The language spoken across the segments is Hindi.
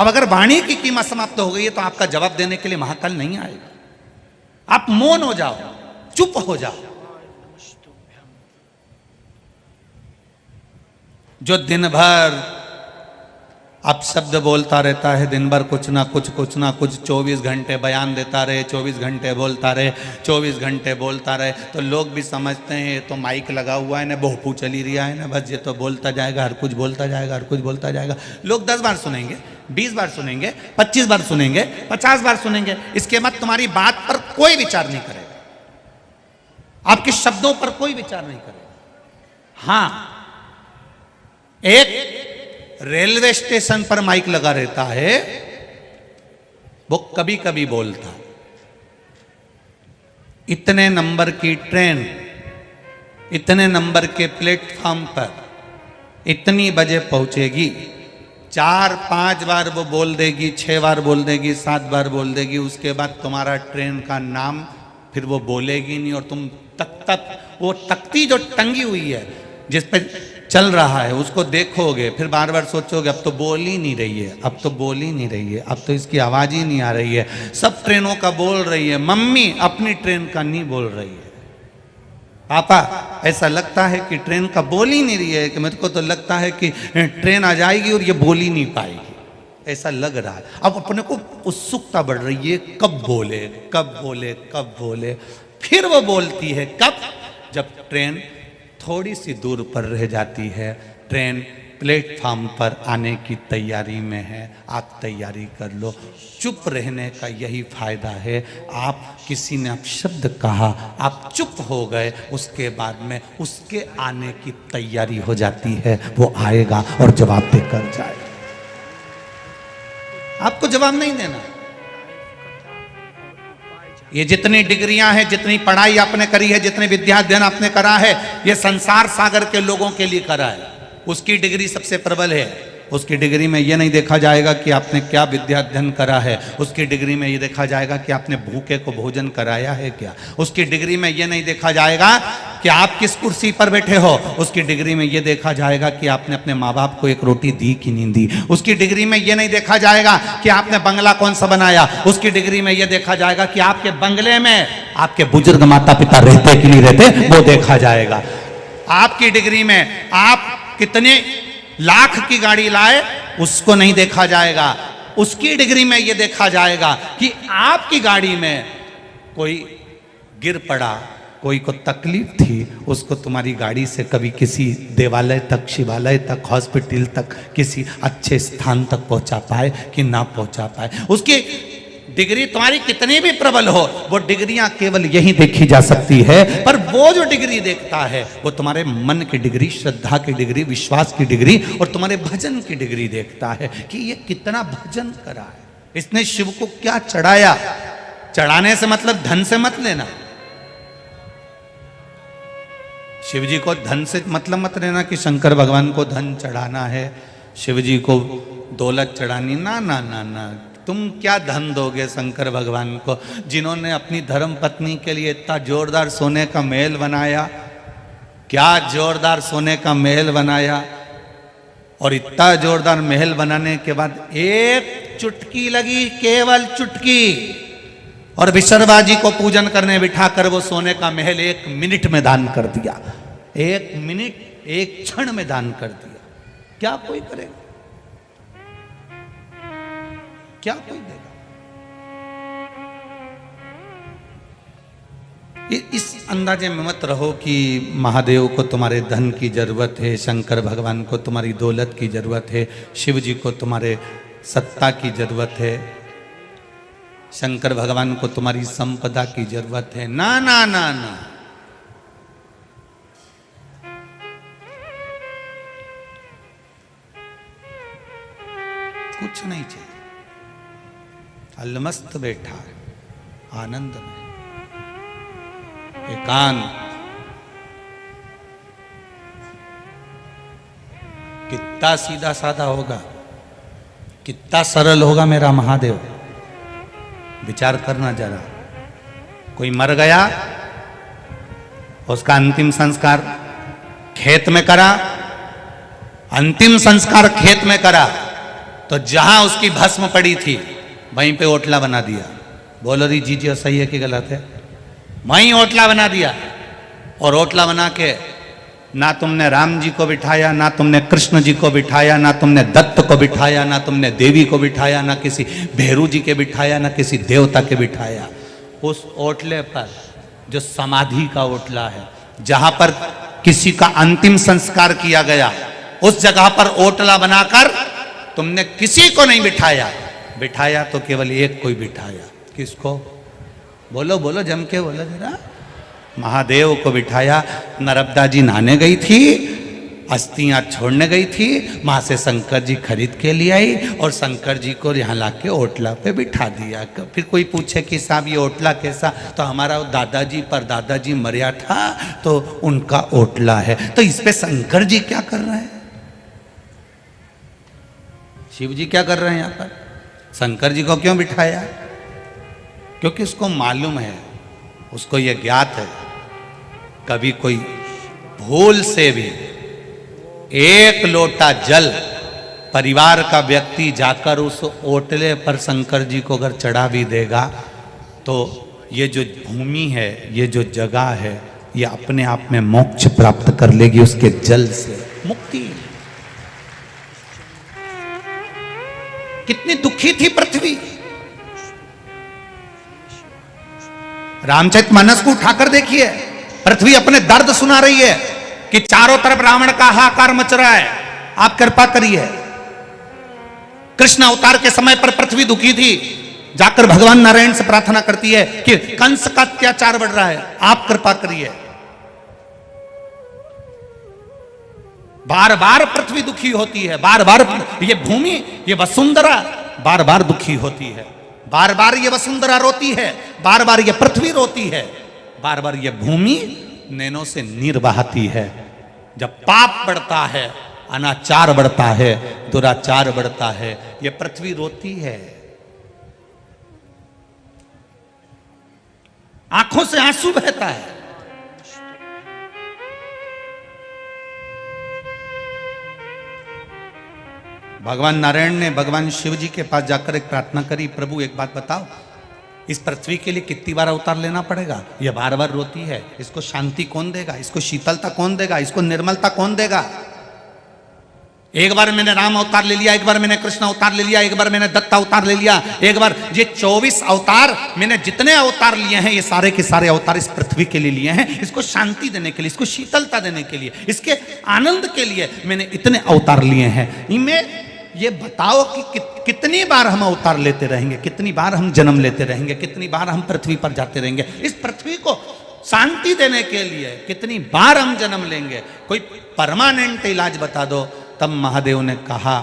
अब अगर वाणी की कीमत समाप्त हो गई है तो आपका जवाब देने के लिए महाकाल नहीं आएगा। आप मौन हो जाओ, चुप हो जाओ। जो दिन भर अब शब्द बोलता रहता है, दिन भर कुछ ना कुछ 24 घंटे बयान देता रहे, 24 घंटे बोलता रहे, 24 घंटे बोलता रहे, तो लोग भी समझते हैं ये तो माइक लगा हुआ है ना, बहुपू चली रहा है ना, बस ये तो बोलता जाएगा, हर कुछ बोलता जाएगा, हर कुछ बोलता जाएगा। लोग 10 बार सुनेंगे, 20 बार सुनेंगे, 25 बार सुनेंगे, 50 बार सुनेंगे, इसके बाद तुम्हारी बात पर कोई विचार नहीं करेगा, आपके शब्दों पर कोई विचार नहीं करेगा। हाँ, एक रेलवे स्टेशन पर माइक लगा रहता है, वो कभी कभी बोलता, इतने नंबर की ट्रेन इतने नंबर के प्लेटफॉर्म पर इतनी बजे पहुंचेगी। 4-5 बार वो बोल देगी, 6 बार बोल देगी, 7 बार बोल देगी, उसके बाद तुम्हारा ट्रेन का नाम फिर वो बोलेगी नहीं, और तुम वो तख्ती जो टंगी हुई है जिस पे चल रहा है उसको देखोगे, फिर बार बार सोचोगे अब तो बोल ही नहीं रही है, अब तो बोल ही नहीं रही है, अब तो इसकी आवाज़ ही नहीं आ रही है, सब ट्रेनों का बोल रही है, मम्मी अपनी ट्रेन का नहीं बोल रही है। पापा ऐसा लगता है कि ट्रेन का बोल ही नहीं रही है, कि मेरे को तो लगता है कि ट्रेन आ जाएगी और ये बोल ही नहीं पाएगी, ऐसा लग रहा है। अब अपने को उत्सुकता बढ़ रही है, कब बोले कब बोले कब बोले। फिर वो बोलती है कब, जब ट्रेन थोड़ी सी दूर पर रह जाती है, ट्रेन प्लेटफॉर्म पर आने की तैयारी में है, आप तैयारी कर लो। चुप रहने का यही फायदा है। आप किसी ने अपशब्द कहा, आप चुप हो गए, उसके बाद में उसके आने की तैयारी हो जाती है, वो आएगा और जवाब देकर जाएगा। आपको जवाब नहीं देना। ये जितनी डिग्रियां हैं, जितनी पढ़ाई आपने करी है, जितने विद्या अध्ययन आपने करा है, ये संसार सागर के लोगों के लिए करा है, उसकी डिग्री सबसे प्रबल है। उसकी डिग्री में ये नहीं देखा जाएगा कि आपने क्या विद्या अध्ययन करा है, उसकी डिग्री में ये देखा जाएगा कि आपने भूखे को भोजन कराया है क्या, उसकी डिग्री में ये नहीं देखा जाएगा कि आप किस कुर्सी पर बैठे हो, उसकी डिग्री में ये देखा जाएगा कि आपने अपने माँ बाप को एक रोटी दी कि नहीं दी, उसकी डिग्री में ये नहीं देखा जाएगा कि आपने बंगला कौन सा बनाया, उसकी डिग्री में ये देखा जाएगा कि आपके बंगले में आपके बुजुर्ग माता पिता रहते कि नहीं रहते, वो देखा जाएगा। आपकी डिग्री में आप कितने लाख की गाड़ी लाए, उसको नहीं देखा जाएगा। उसकी डिग्री में यह देखा जाएगा कि आपकी गाड़ी में कोई गिर पड़ा, कोई को तकलीफ थी, उसको तुम्हारी गाड़ी से कभी किसी देवालय तक, शिवालय तक, हॉस्पिटल तक, किसी अच्छे स्थान तक पहुंचा पाए कि ना पहुंचा पाए। उसकी डिग्री तुम्हारी कितनी भी प्रबल हो, वो डिग्रियां केवल यही देखी जा सकती है। पर वो जो डिग्री देखता है वो तुम्हारे मन की डिग्री, श्रद्धा की डिग्री, विश्वास की डिग्री और तुम्हारे भजन की डिग्री देखता है कि ये कितना भजन करा है, इसने शिव को क्या चढ़ाया। चढ़ाने से मतलब धन से मत लेना, शिव जी को धन से मतलब मत लेना कि शंकर भगवान को धन चढ़ाना है, शिव जी को दौलत चढ़ानी, ना ना ना ना। तुम क्या धन दोगे शंकर भगवान को, जिन्होंने अपनी धर्म पत्नी के लिए इतना जोरदार सोने का महल बनाया, क्या जोरदार सोने का महल बनाया, और इतना जोरदार महल बनाने के बाद एक चुटकी लगी, केवल चुटकी, और विशर्वा जी को पूजन करने बिठाकर वो सोने का महल 1 मिनट में दान कर दिया। 1 मिनट, 1 क्षण में दान कर दिया। क्या कोई करेगा, क्या कोई देगा? इस अंदाजे में मत रहो कि महादेव को तुम्हारे धन की जरूरत है, शंकर भगवान को तुम्हारी दौलत की जरूरत है, शिव जी को तुम्हारे सत्ता की जरूरत है, शंकर भगवान को तुम्हारी संपदा की जरूरत है। ना ना ना ना, कुछ नहीं चाहिए। अलमस्त बैठा है आनंद में, एकांत, कितना सीधा साधा होगा, कितना सरल होगा मेरा महादेव। विचार करना जरा, कोई मर गया, उसका अंतिम संस्कार खेत में करा, अंतिम संस्कार खेत में करा, तो जहां उसकी भस्म पड़ी थी वहीं पे ओटला बना दिया। बोलो री जी जी सही है कि गलत है? वहीं ओटला बना दिया। और ओटला बना के ना तुमने राम जी को बिठाया, ना तुमने कृष्ण जी को बिठाया, ना तुमने दत्त को बिठाया, ना तुमने देवी को बिठाया, ना किसी भैरू जी के बिठाया, ना किसी देवता के बिठाया। उस ओटले पर जो समाधि का ओटला है, जहां पर किसी का अंतिम संस्कार किया गया, उस जगह पर ओटला बनाकर तुमने किसी को नहीं बिठाया। बिठाया तो केवल एक कोई बिठाया। किसको? बोलो बोलो, जम के बोलो जरा। महादेव को बिठाया। नर्मदा जी नहाने गई थी, अस्थियां छोड़ने गई थी, वहां से शंकर जी खरीद के लिए आई और शंकर जी को यहाँ लाके ओटला पे बिठा दिया। फिर कोई पूछे कि साहब ये ओटला कैसा? तो हमारा दादाजी पर दादाजी मरिया था तो उनका ओटला है। तो इस पे शंकर जी क्या कर रहे हैं? शिव जी क्या कर रहे हैं यहाँ पर? शंकर जी को क्यों बिठाया? क्योंकि उसको मालूम है, उसको ये ज्ञात है, कभी कोई भूल से भी एक लोटा जल परिवार का व्यक्ति जाकर उस ओटले पर शंकर जी को अगर चढ़ा भी देगा तो ये जो भूमि है, ये जो जगह है, ये अपने आप में मोक्ष प्राप्त कर लेगी उसके जल से। मुक्ति। कितनी दुखी थी पृथ्वी। रामचरितमानस को उठाकर देखिए, पृथ्वी अपने दर्द सुना रही है कि चारों तरफ रावण का हाहाकार मच रहा है, आप कृपा करिए। कृष्ण अवतार के समय पर पृथ्वी दुखी थी, जाकर भगवान नारायण से प्रार्थना करती है कि कंस का अत्याचार बढ़ रहा है, आप कृपा करिए। बार बार पृथ्वी दुखी होती है, बार बार ये भूमि, ये वसुंधरा बार बार दुखी होती है, बार बार ये वसुंधरा रोती है, बार बार ये पृथ्वी रोती है, बार बार ये भूमि नैनों से नीर बहाती है। जब पाप बढ़ता है, अनाचार बढ़ता है, दुराचार बढ़ता है, ये पृथ्वी रोती है। आंखों से आंसू बहता है। भगवान नारायण ने भगवान शिव जी के पास जाकर एक प्रार्थना करी, प्रभु एक बात बताओ, इस पृथ्वी के लिए कितनी बार अवतार लेना पड़ेगा? ये बार बार रोती है, इसको शांति कौन देगा? इसको शीतलता कौन देगा? इसको निर्मलता कौन देगा? एक बार मैंने राम अवतार ले लिया, एक बार मैंने कृष्ण अवतार ले लिया, एक बार मैंने दत्त अवतार ले लिया, एक बार ये 24 अवतार मैंने जितने अवतार लिए हैं, ये सारे के सारे अवतार इस पृथ्वी के लिए लिए हैं, इसको शांति देने के लिए, इसको शीतलता देने के लिए, इसके आनंद के लिए मैंने इतने अवतार लिए हैं। इनमें ये बताओ कि कितनी बार हम अवतार लेते रहेंगे, कितनी बार हम जन्म लेते रहेंगे, कितनी बार हम पृथ्वी पर जाते रहेंगे, इस पृथ्वी को शांति देने के लिए कितनी बार हम जन्म लेंगे? कोई परमानेंट इलाज बता दो। तब महादेव ने कहा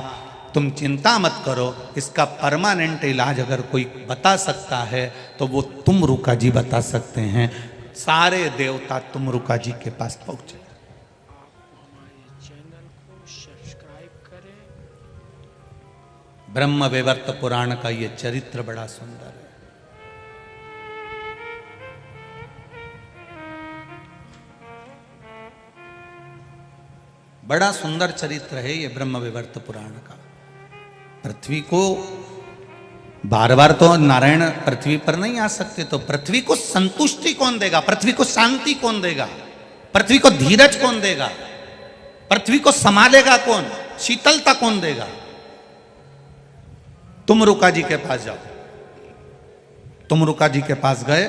तुम चिंता मत करो, इसका परमानेंट इलाज अगर कोई बता सकता है तो वो तुमरुका जी बता सकते हैं। सारे देवता तुमरुका जी के पास पहुंचे। ब्रह्म वैवर्त पुराण का ये चरित्र बड़ा सुंदर है। बड़ा सुंदर चरित्र है ये ब्रह्म वैवर्त पुराण का। पृथ्वी को बार बार तो नारायण पृथ्वी पर नहीं आ सकते, तो पृथ्वी को संतुष्टि कौन देगा? पृथ्वी को शांति कौन देगा? पृथ्वी को धीरज कौन देगा? पृथ्वी को संभालेगा कौन? शीतलता कौन देगा? तुमरुका जी के पास जाओ। तुमरुका जी के पास गए।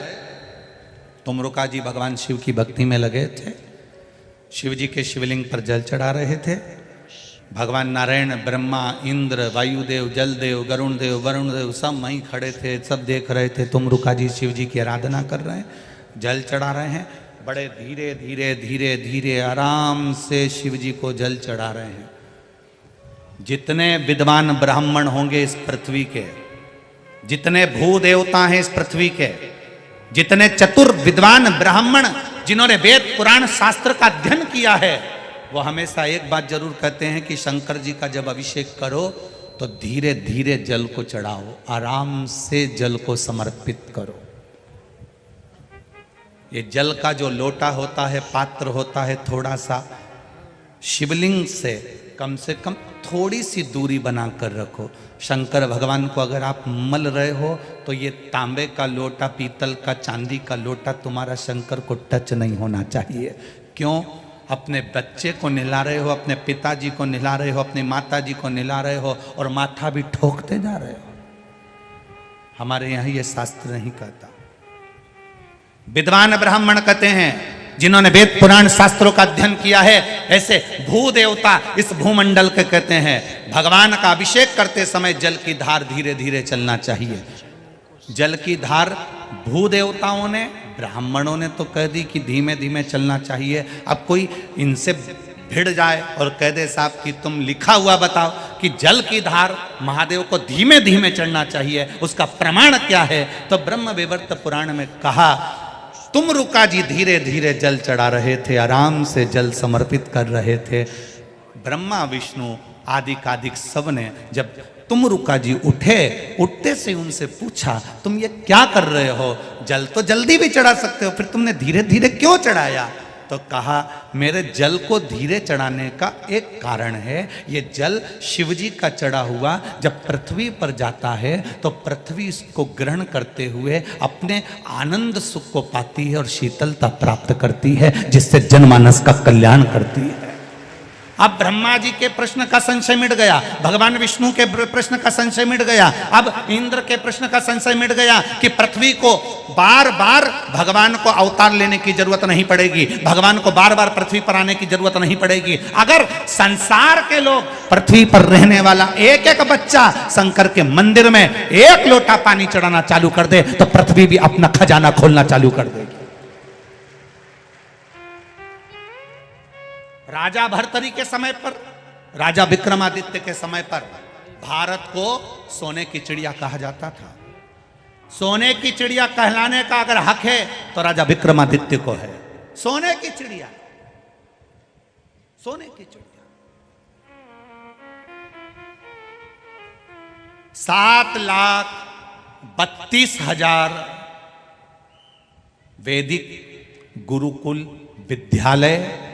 तुमरुका जी भगवान शिव की भक्ति में लगे थे, शिव जी के शिवलिंग पर जल चढ़ा रहे थे। भगवान नारायण, ब्रह्मा, इंद्र, वायुदेव, जलदेव, गरुण देव, वरुण देव सब वहीं खड़े थे, सब देख रहे थे। तुमरुका जी शिव जी की आराधना कर रहे हैं, जल चढ़ा रहे हैं। बड़े धीरे धीरे धीरे धीरे आराम से शिव जी को जल चढ़ा रहे हैं। जितने विद्वान ब्राह्मण होंगे इस पृथ्वी के, जितने भू देवता हैं इस पृथ्वी के, जितने चतुर विद्वान ब्राह्मण जिन्होंने वेद पुराण शास्त्र का अध्ययन किया है, वो हमेशा एक बात जरूर कहते हैं कि शंकर जी का जब अभिषेक करो तो धीरे धीरे जल को चढ़ाओ, आराम से जल को समर्पित करो। ये जल का जो लोटा होता है, पात्र होता है, थोड़ा सा, शिवलिंग से कम थोड़ी सी दूरी बनाकर रखो। शंकर भगवान को अगर आप मल रहे हो तो ये तांबे का लोटा, पीतल का, चांदी का लोटा तुम्हारा शंकर को टच नहीं होना चाहिए। क्यों? अपने बच्चे को नहला रहे हो, अपने पिताजी को नहला रहे हो, अपनी माताजी को नहला रहे हो और माथा भी ठोकते जा रहे हो। हमारे यहाँ ये शास्त्र नहीं कहता। विद्वान ब्राह्मण कहते हैं, जिन्होंने वेद पुराण शास्त्रों का अध्ययन किया है, ऐसे भू देवता इस भूमंडल के कहते हैं भगवान का अभिषेक करते समय जल की धार धीरे धीरे चलना चाहिए। जल की धार भू देवताओं ने, ब्राह्मणों ने तो कह दी कि धीमे धीमे चलना चाहिए। अब कोई इनसे भिड़ जाए और कह दे साहब कि तुम लिखा हुआ बताओ कि जल की धार महादेव को धीमे धीमे चढ़ना चाहिए, उसका प्रमाण क्या है? तो ब्रह्म वैवर्त पुराण में कहा, तुम रुका जी धीरे धीरे जल चढ़ा रहे थे, आराम से जल समर्पित कर रहे थे। ब्रह्मा विष्णु आदि कादिक सब ने जब तुम रुका जी उठे, उठते से उनसे पूछा तुम ये क्या कर रहे हो? जल तो जल्दी भी चढ़ा सकते हो, फिर तुमने धीरे धीरे क्यों चढ़ाया? तो कहा मेरे जल को धीरे चढ़ाने का एक कारण है, ये जल शिवजी का चढ़ा हुआ जब पृथ्वी पर जाता है तो पृथ्वी इसको ग्रहण करते हुए अपने आनंद सुख को पाती है और शीतलता प्राप्त करती है, जिससे जनमानस का कल्याण करती है। अब ब्रह्मा जी के प्रश्न का संशय मिट गया, भगवान विष्णु के प्रश्न का संशय मिट गया, अब इंद्र के प्रश्न का संशय मिट गया कि पृथ्वी को बार बार भगवान को अवतार लेने की जरूरत नहीं पड़ेगी, भगवान को बार बार पृथ्वी पर आने की जरूरत नहीं पड़ेगी। अगर संसार के लोग पृथ्वी पर रहने वाला एक एक बच्चा शंकर के मंदिर में एक लोटा पानी चढ़ाना चालू कर दे तो पृथ्वी भी अपना खजाना खोलना चालू कर देगी। राजा भर्तरी के समय पर, राजा विक्रमादित्य के समय पर भारत को सोने की चिड़िया कहा जाता था। सोने की चिड़िया कहलाने का अगर हक है तो राजा विक्रमादित्य को है। सोने की चिड़िया, सोने की चिड़िया। 7,32,000 वैदिक गुरुकुल विद्यालय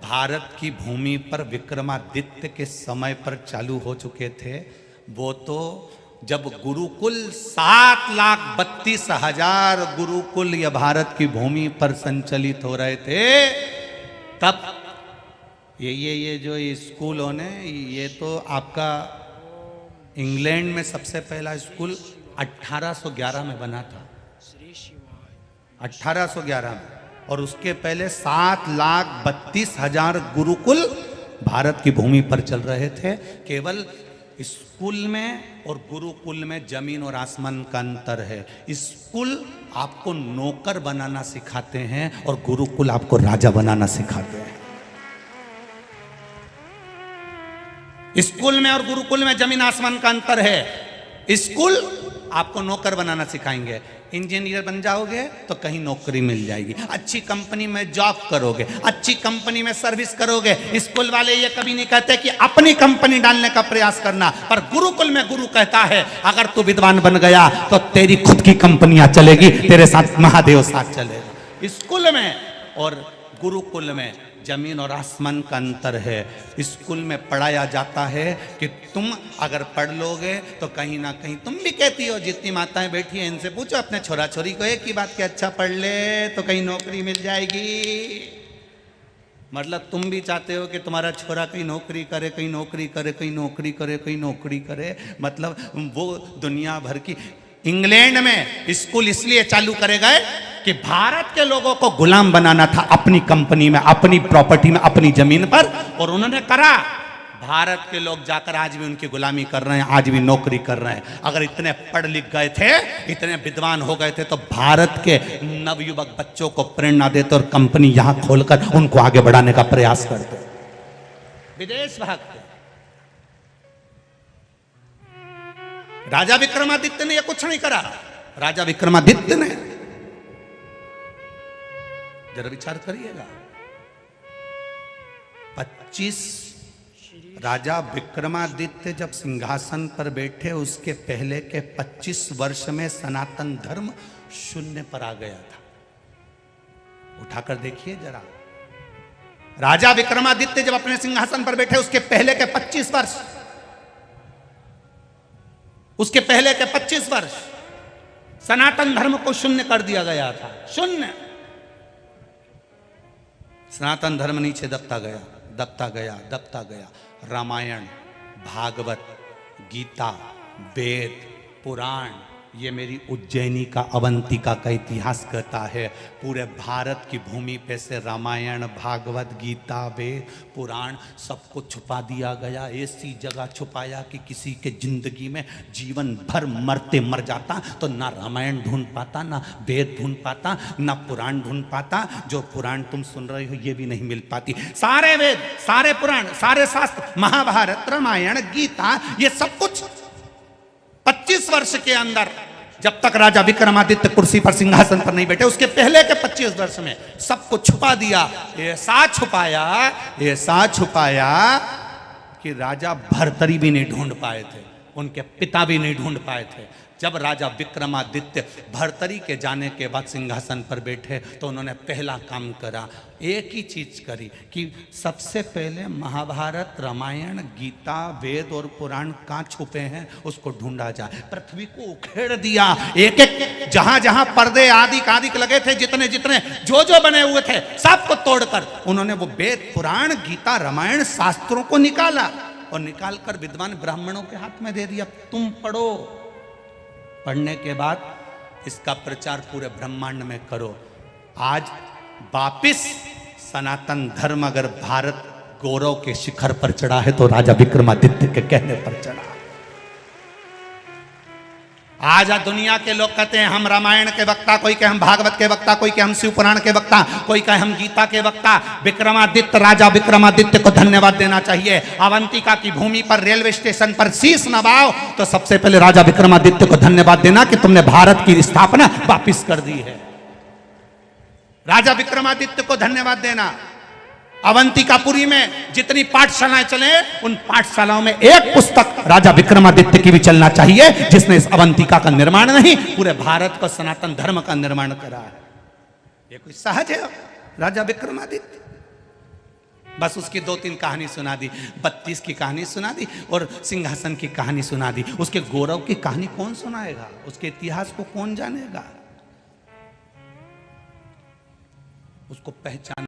भारत की भूमि पर विक्रमादित्य के समय पर चालू हो चुके थे। वो तो जब गुरुकुल 7,32,000 गुरुकुल या भारत की भूमि पर संचालित हो रहे थे, तब ये जो स्कूल होने, ये तो आपका इंग्लैंड में सबसे पहला स्कूल 1811 में बना था, 1811 में। और उसके पहले 7,32,000 गुरुकुल भारत की भूमि पर चल रहे थे। केवल स्कूल में और गुरुकुल में जमीन और आसमान का अंतर है। स्कूल आपको नौकर बनाना सिखाते हैं और गुरुकुल आपको राजा बनाना सिखाते हैं। स्कूल में और गुरुकुल में जमीन आसमान का अंतर है। स्कूल आपको नौकर बनाना सिखाएंगे, इंजीनियर बन जाओगे तो कहीं नौकरी मिल जाएगी, अच्छी कंपनी में जॉब करोगे, अच्छी कंपनी में सर्विस करोगे। स्कूल वाले ये कभी नहीं कहते कि अपनी कंपनी डालने का प्रयास करना, पर गुरुकुल में गुरु कहता है अगर तू विद्वान बन गया तो तेरी खुद की कंपनियां चलेगी, तेरे साथ महादेव साथ चलेगा। स्कूल में और गुरुकुल में जमीन और आसमान का अंतर है। स्कूल में पढ़ाया जाता है कि तुम अगर पढ़ लोगे तो कहीं ना कहीं, तुम भी कहती हो, जितनी माताएं बैठी हैं इनसे पूछो अपने छोरा छोरी को एक ही बात कि अच्छा पढ़ ले तो कहीं नौकरी मिल जाएगी। मतलब तुम भी चाहते हो कि तुम्हारा छोरा कहीं नौकरी करे, कहीं नौकरी करे, कहीं नौकरी करे, कहीं नौकरी करे। मतलब वो दुनिया भर की। इंग्लैंड में स्कूल इसलिए चालू करे गए कि भारत के लोगों को गुलाम बनाना था अपनी कंपनी में, अपनी प्रॉपर्टी में, अपनी जमीन पर, और उन्होंने करा। भारत के लोग जाकर आज भी उनकी गुलामी कर रहे हैं, आज भी नौकरी कर रहे हैं। अगर इतने पढ़ लिख गए थे, इतने विद्वान हो गए थे तो भारत के नवयुवक बच्चों को प्रेरणा देते और कंपनी यहां खोलकर उनको आगे बढ़ाने का प्रयास करते। विदेश भागते। राजा विक्रमादित्य ने यह कुछ नहीं करा। राजा विक्रमादित्य ने, जरा विचार करिएगा, 25 राजा विक्रमादित्य जब सिंहासन पर बैठे उसके पहले के 25 वर्ष में सनातन धर्म शून्य पर आ गया था। उठाकर देखिए जरा, राजा विक्रमादित्य जब अपने सिंहासन पर बैठे उसके पहले के 25 वर्ष, उसके पहले के 25 वर्ष सनातन धर्म को शून्य कर दिया गया था। शून्य। सनातन धर्म नीचे दबता गया, दबता गया, दबता गया। रामायण, भागवत, गीता, वेद, पुराण, ये मेरी उज्जैनी का, अवंतिका का इतिहास कहता है। पूरे भारत की भूमि पे से रामायण, भागवत, गीता, वेद, पुराण सबको छुपा दिया गया। ऐसी जगह छुपाया कि किसी के जिंदगी में जीवन भर मरते मर जाता तो ना रामायण ढूंढ पाता, ना वेद ढूंढ पाता, ना पुराण ढूंढ पाता। जो पुराण तुम सुन रहे हो ये भी नहीं मिल पाती। सारे वेद, सारे पुराण, सारे शास्त्र, महाभारत, रामायण, गीता, ये सब कुछ 25 वर्ष के अंदर, जब तक राजा विक्रमादित्य कुर्सी पर, सिंहासन पर नहीं बैठे, उसके पहले के 25 वर्ष में सबको छुपा दिया। ऐसा छुपाया, ऐसा छुपाया कि राजा भर्तरी भी नहीं ढूंढ पाए थे, उनके पिता भी नहीं ढूंढ पाए थे। जब राजा विक्रमादित्य भर्तरी के जाने के बाद सिंहासन पर बैठे तो उन्होंने पहला काम करा, एक ही चीज करी कि सबसे पहले महाभारत, रामायण, गीता, वेद और पुराण कहाँ छुपे हैं उसको ढूंढा जाए। पृथ्वी को उखेड़ दिया, एक एक जहां जहां पर्दे आदि आदि लगे थे, जितने जितने जो जो बने हुए थे सबको तोड़कर उन्होंने वो वेद, पुराण, गीता, रामायण, शास्त्रों को निकाला और निकालकर विद्वान ब्राह्मणों के हाथ में दे दिया, तुम पढ़ो। पढ़ने के बाद इसका प्रचार पूरे ब्रह्मांड में करो। आज वापिस सनातन धर्म अगर भारत गौरव के शिखर पर चढ़ा है तो राजा विक्रमादित्य के कहने पर चढ़ा। आज दुनिया के लोग कहते हैं हम रामायण के वक्ता, कोई कहे हम भागवत के वक्ता, कोई कहे हम शिव पुराण के वक्ता, कोई कहे हम गीता के वक्ता। विक्रमादित्य, राजा विक्रमादित्य को धन्यवाद देना चाहिए। अवंतिका की भूमि पर रेलवे स्टेशन पर शीश नवाओ तो सबसे पहले राजा विक्रमादित्य को धन्यवाद देना कि तुमने भारत की स्थापना वापिस कर दी है। राजा विक्रमादित्य को धन्यवाद देना। अवंतिकापुरी में जितनी पाठशालाएं चले उन पाठशालाओं में एक पुस्तक राजा विक्रमादित्य की भी चलना चाहिए, जिसने इस अवंतिका का निर्माण नहीं पूरे भारत को सनातन धर्म का निर्माण करा है। ये कोई सहज है? राजा विक्रमादित्य बस उसकी 2-3 कहानी सुना दी, 32 की कहानी सुना दी और सिंहासन की कहानी सुना दी। उसके गौरव की कहानी कौन सुनाएगा? उसके इतिहास को कौन जानेगा? उसको पहचान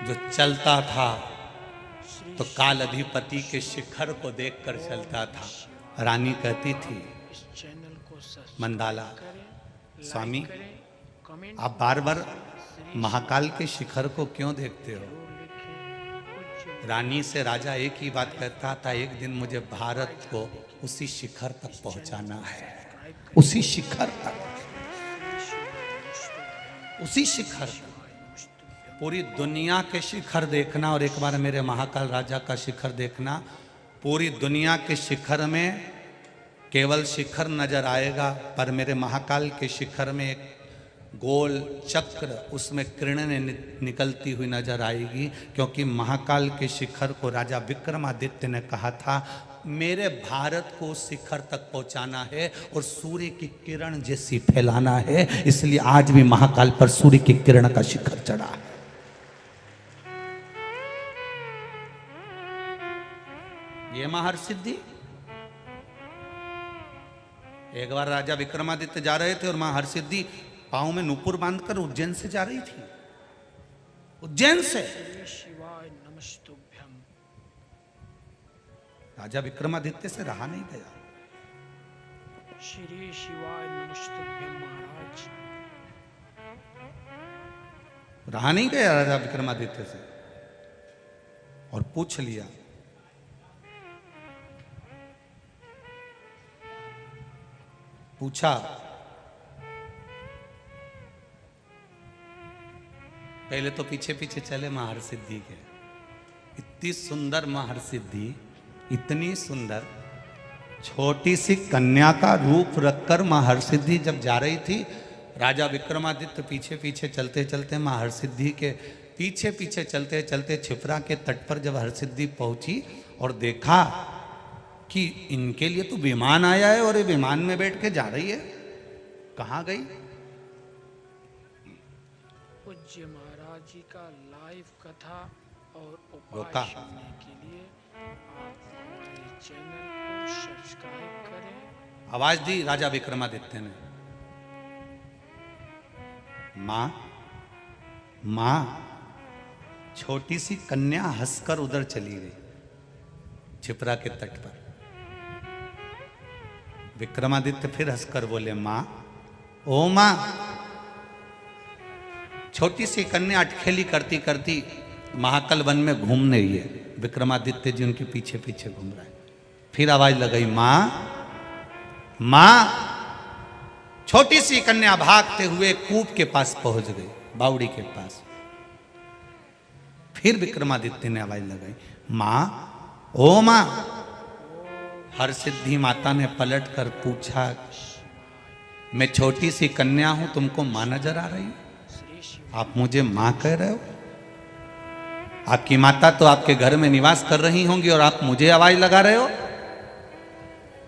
जो चलता था तो काल अधिपति के शिखर को देखकर चलता था। रानी कहती थी मंदाला, स्वामी आप बार बार महाकाल के शिखर को क्यों देखते हो? रानी से राजा एक ही बात कहता था, एक दिन मुझे भारत को उसी शिखर तक पहुंचाना है, उसी शिखर तक, उसी शिखर। पूरी दुनिया के शिखर देखना और एक बार मेरे महाकाल राजा का शिखर देखना। पूरी दुनिया के शिखर में केवल शिखर नजर आएगा, पर मेरे महाकाल के शिखर में एक गोल चक्र, उसमें किरणें निकलती हुई नजर आएगी, क्योंकि महाकाल के शिखर को राजा विक्रमादित्य ने कहा था मेरे भारत को शिखर तक पहुंचाना है और सूर्य की किरण जैसी फैलाना है। इसलिए आज भी महाकाल पर सूर्य की किरण का शिखर चढ़ा है। ये महर्षिद्धि। एक बार राजा विक्रमादित्य जा रहे थे और मां हरसिद्धि पांव में नूपुर बांधकर उज्जैन से जा रही थी, उज्जैन से। राजा विक्रमादित्य से रहा नहीं गया। श्री शिवाय नमस्तुभ्यं महाराज। रहा नहीं गया राजा विक्रमादित्य से और पूछ लिया, पूछा पहले तो पीछे पीछे चले महर्षिद्धि के। इतनी सुंदर महर्षिद्धि, इतनी सुंदर छोटी सी कन्या का रूप रखकर महर्षिद्धि जब जा रही थी, राजा विक्रमादित्य पीछे पीछे चलते चलते महर्षिद्धि के पीछे पीछे चलते चलते क्षिप्रा के तट पर जब हरसिद्धि पहुंची और देखा कि इनके लिए तो विमान आया है और ये विमान में बैठ के जा रही है, कहाँ गई? पूज्य महाराज महाराज जी का लाइव कथा और रोका। उपाय सुनने के लिए आप हमारे चैनल को सब्सक्राइब करें। आवाज दी राजा विक्रमादित्य ने, मां मां। छोटी सी कन्या हंसकर उधर चली गई क्षिप्रा के तट पर। विक्रमादित्य फिर हंसकर बोले, मां, ओ मां। छोटी सी कन्या अटखेली करती करती महाकल वन में घूमने रही है। विक्रमादित्य जी उनके पीछे पीछे घूम रहे हैं। फिर आवाज लगाई, मां मां। छोटी सी कन्या भागते हुए कूप के पास पहुंच गई, बावड़ी के पास। फिर विक्रमादित्य ने आवाज लगाई, मां, ओ मां। हरसिद्धि माता ने पलट कर पूछा, मैं छोटी सी कन्या हूं, तुमको मां नजर आ रही? आप मुझे मां कह रहे हो? आपकी माता तो आपके घर में निवास कर रही होंगी और आप मुझे आवाज लगा रहे हो?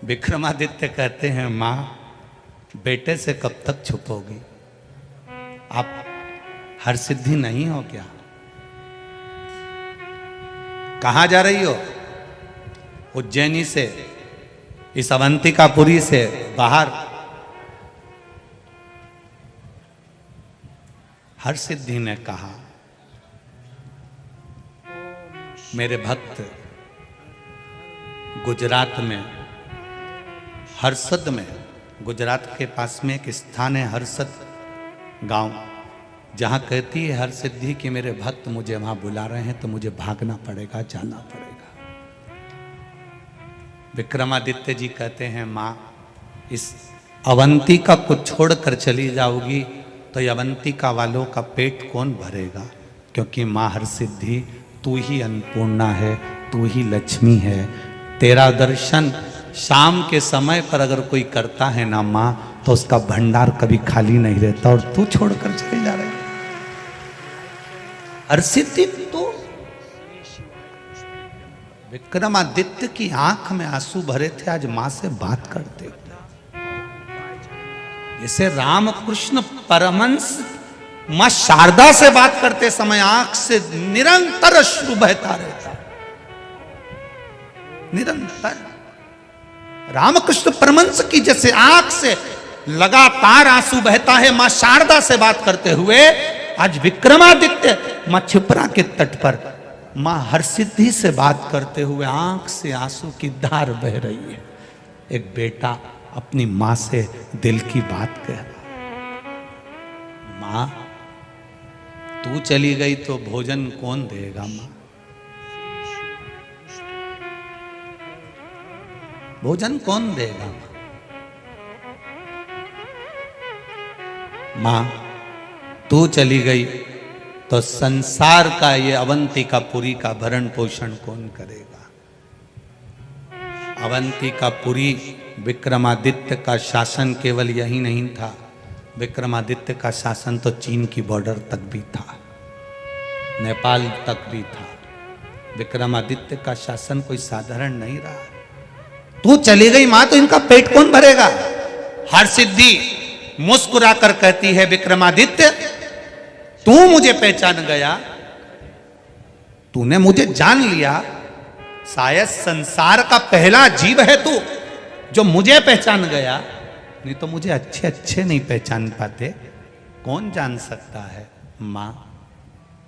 विक्रमादित्य कहते हैं, मां, बेटे से कब तक छुपोगी? आप हरसिद्धि नहीं हो क्या? कहां जा रही हो? उज्जैनी से, इस अवंतिकापुरी से बाहर। हरसिद्धि ने कहा, मेरे भक्त गुजरात में हरसद में, गुजरात के पास में एक स्थान है हरसद गांव, जहां कहती है हरसिद्धि कि मेरे भक्त मुझे वहां बुला रहे हैं तो मुझे भागना पड़ेगा, जाना पड़ेगा। विक्रमादित्य जी कहते हैं, मां, इस अवंतिका को छोड़कर चली जाओगी तो ये अवंतिका वालों का पेट कौन भरेगा? क्योंकि मां हरसिद्धि, तू ही अन्नपूर्णा है, तू ही लक्ष्मी है। तेरा दर्शन शाम के समय पर अगर कोई करता है ना मां, तो उसका भंडार कभी खाली नहीं रहता, और तू छोड़कर चली जा रही। हरसिद्धि तो विक्रमादित्य की आंख में आंसू भरे थे, आज मां से बात करते। जैसे रामकृष्ण परमहंस मां शारदा से बात करते समय आंख से निरंतर अश्रु बहता रहता, निरंतर। रामकृष्ण परमहंस की जैसे आंख से लगातार आंसू बहता है मां शारदा से बात करते हुए, आज विक्रमादित्य मां क्षिप्रा के तट पर मां हरसिद्धि से बात करते हुए आंख से आंसू की धार बह रही है। एक बेटा अपनी मां से दिल की बात कह रहा, मां, तू चली गई तो भोजन कौन देगा? मां, भोजन कौन देगा? मां, तू चली गई तो संसार का ये अवंतिकापुरी का भरण पोषण कौन करेगा? अवंतिकापुरी, विक्रमादित्य का शासन केवल यही नहीं था, विक्रमादित्य का शासन तो चीन की बॉर्डर तक भी था, नेपाल तक भी था। विक्रमादित्य का शासन कोई साधारण नहीं रहा। तू चली गई मां तो इनका पेट कौन भरेगा? हरसिद्धि मुस्कुराकर कहती है, विक्रमादित्य, तू मुझे पहचान गया, तूने मुझे जान लिया। शायद संसार का पहला जीव है तू जो मुझे पहचान गया, नहीं तो मुझे अच्छे अच्छे नहीं पहचान पाते। कौन जान सकता है? मां,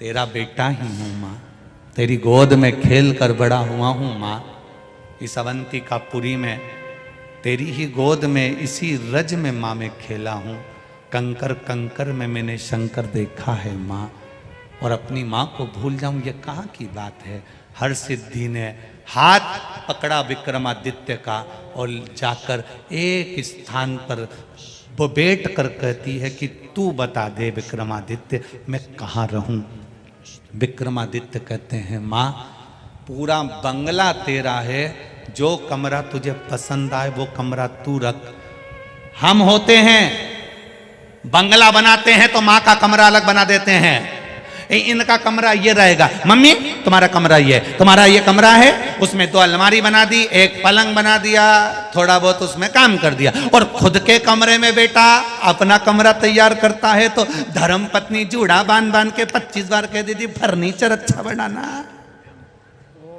तेरा बेटा ही हूं मां, तेरी गोद में खेल कर बड़ा हुआ हूं मां। इस अवंतिकापुरी में तेरी ही गोद में, इसी रज में मां मैं खेला हूं। कंकर कंकर में मैंने शंकर देखा है मां, और अपनी मां को भूल जाऊं ये कहाँ की बात है? हरसिद्धि ने हाथ पकड़ा विक्रमादित्य का और जाकर एक स्थान पर वो बैठ कर कहती है कि तू बता दे विक्रमादित्य, मैं कहाँ रहूं? विक्रमादित्य कहते हैं, मां, पूरा बंगला तेरा है, जो कमरा तुझे पसंद आए वो कमरा तू रख। हम होते हैं बंगला बनाते हैं तो मां का कमरा अलग बना देते हैं, इनका कमरा ये रहेगा, मम्मी तुम्हारा कमरा ये है, तुम्हारा ये कमरा है, उसमें 2 अलमारी बना दी, एक पलंग बना दिया, थोड़ा बहुत उसमें काम कर दिया। और खुद के कमरे में बेटा अपना कमरा तैयार करता है तो धर्म पत्नी जूड़ा बांध बांध के 25 बार कह देती फर्नीचर अच्छा बनाना,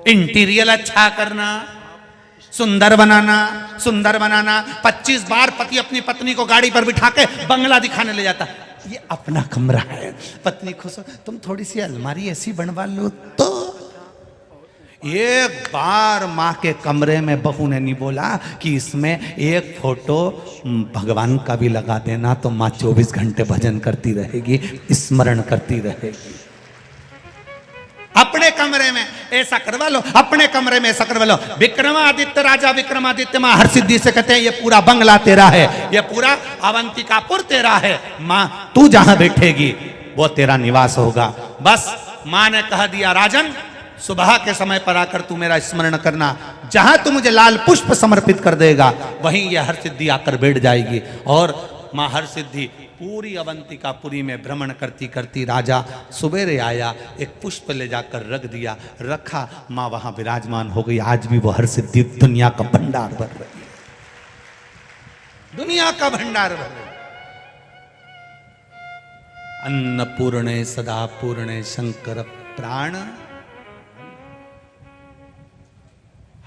इंटीरियर अच्छा करना, सुंदर बनाना, सुंदर बनाना। 25 बार पति अपनी पत्नी को गाड़ी पर बिठा के बंगला दिखाने ले जाता, ये अपना कमरा है। पत्नी खुश हो, तुम थोड़ी सी अलमारी ऐसी बनवा लो तो। एक बार माँ के कमरे में बहू ने नहीं बोला कि इसमें एक फोटो भगवान का भी लगा देना, तो माँ 24 घंटे भजन करती रहेगी, स्मरण करती रहेगी। अपने कमरे में ऐसा करवा लो, अपने कमरे में ऐसा करवा लो। विक्रमादित्य राजा विक्रमादित्य माँ हरसिद्धि से कहते हैं ये पूरा बंगला तेरा है, ये पूरा अवंतिकापुर तेरा है, माँ तू जहां बैठेगी वो तेरा निवास होगा। बस माँ ने कह दिया राजन सुबह के समय पर आकर तू मेरा स्मरण करना, जहां तू मुझे लाल पुष्प समर्पित कर देगा वहीं यह हरसिद्धि आकर बैठ जाएगी। और माँ हरसिद्धि पूरी अवंतिकापुरी में भ्रमण करती करती राजा सुबेरे आया, एक पुष्प ले जाकर रख दिया, रखा, माँ वहां विराजमान हो गई। आज भी वो हरसिद्धि दुनिया का भंडार भर रही है, दुनिया का भंडार भर रही है। अन्नपूर्णे सदा पूर्णे शंकर प्राण।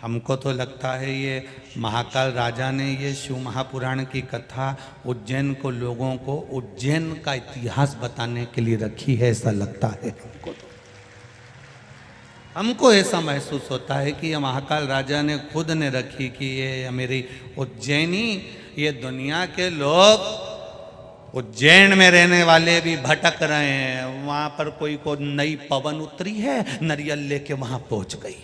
हमको तो लगता है ये महाकाल राजा ने ये शिव महापुराण की कथा उज्जैन को, लोगों को उज्जैन का इतिहास बताने के लिए रखी है, ऐसा लगता है हमको ऐसा महसूस होता है कि ये महाकाल राजा ने खुद ने रखी कि ये मेरी उज्जैनी, ये दुनिया के लोग उज्जैन में रहने वाले भी भटक रहे हैं। वहां पर कोई को नई पवन उतरी है, नरियल लेके वहां पहुंच गई,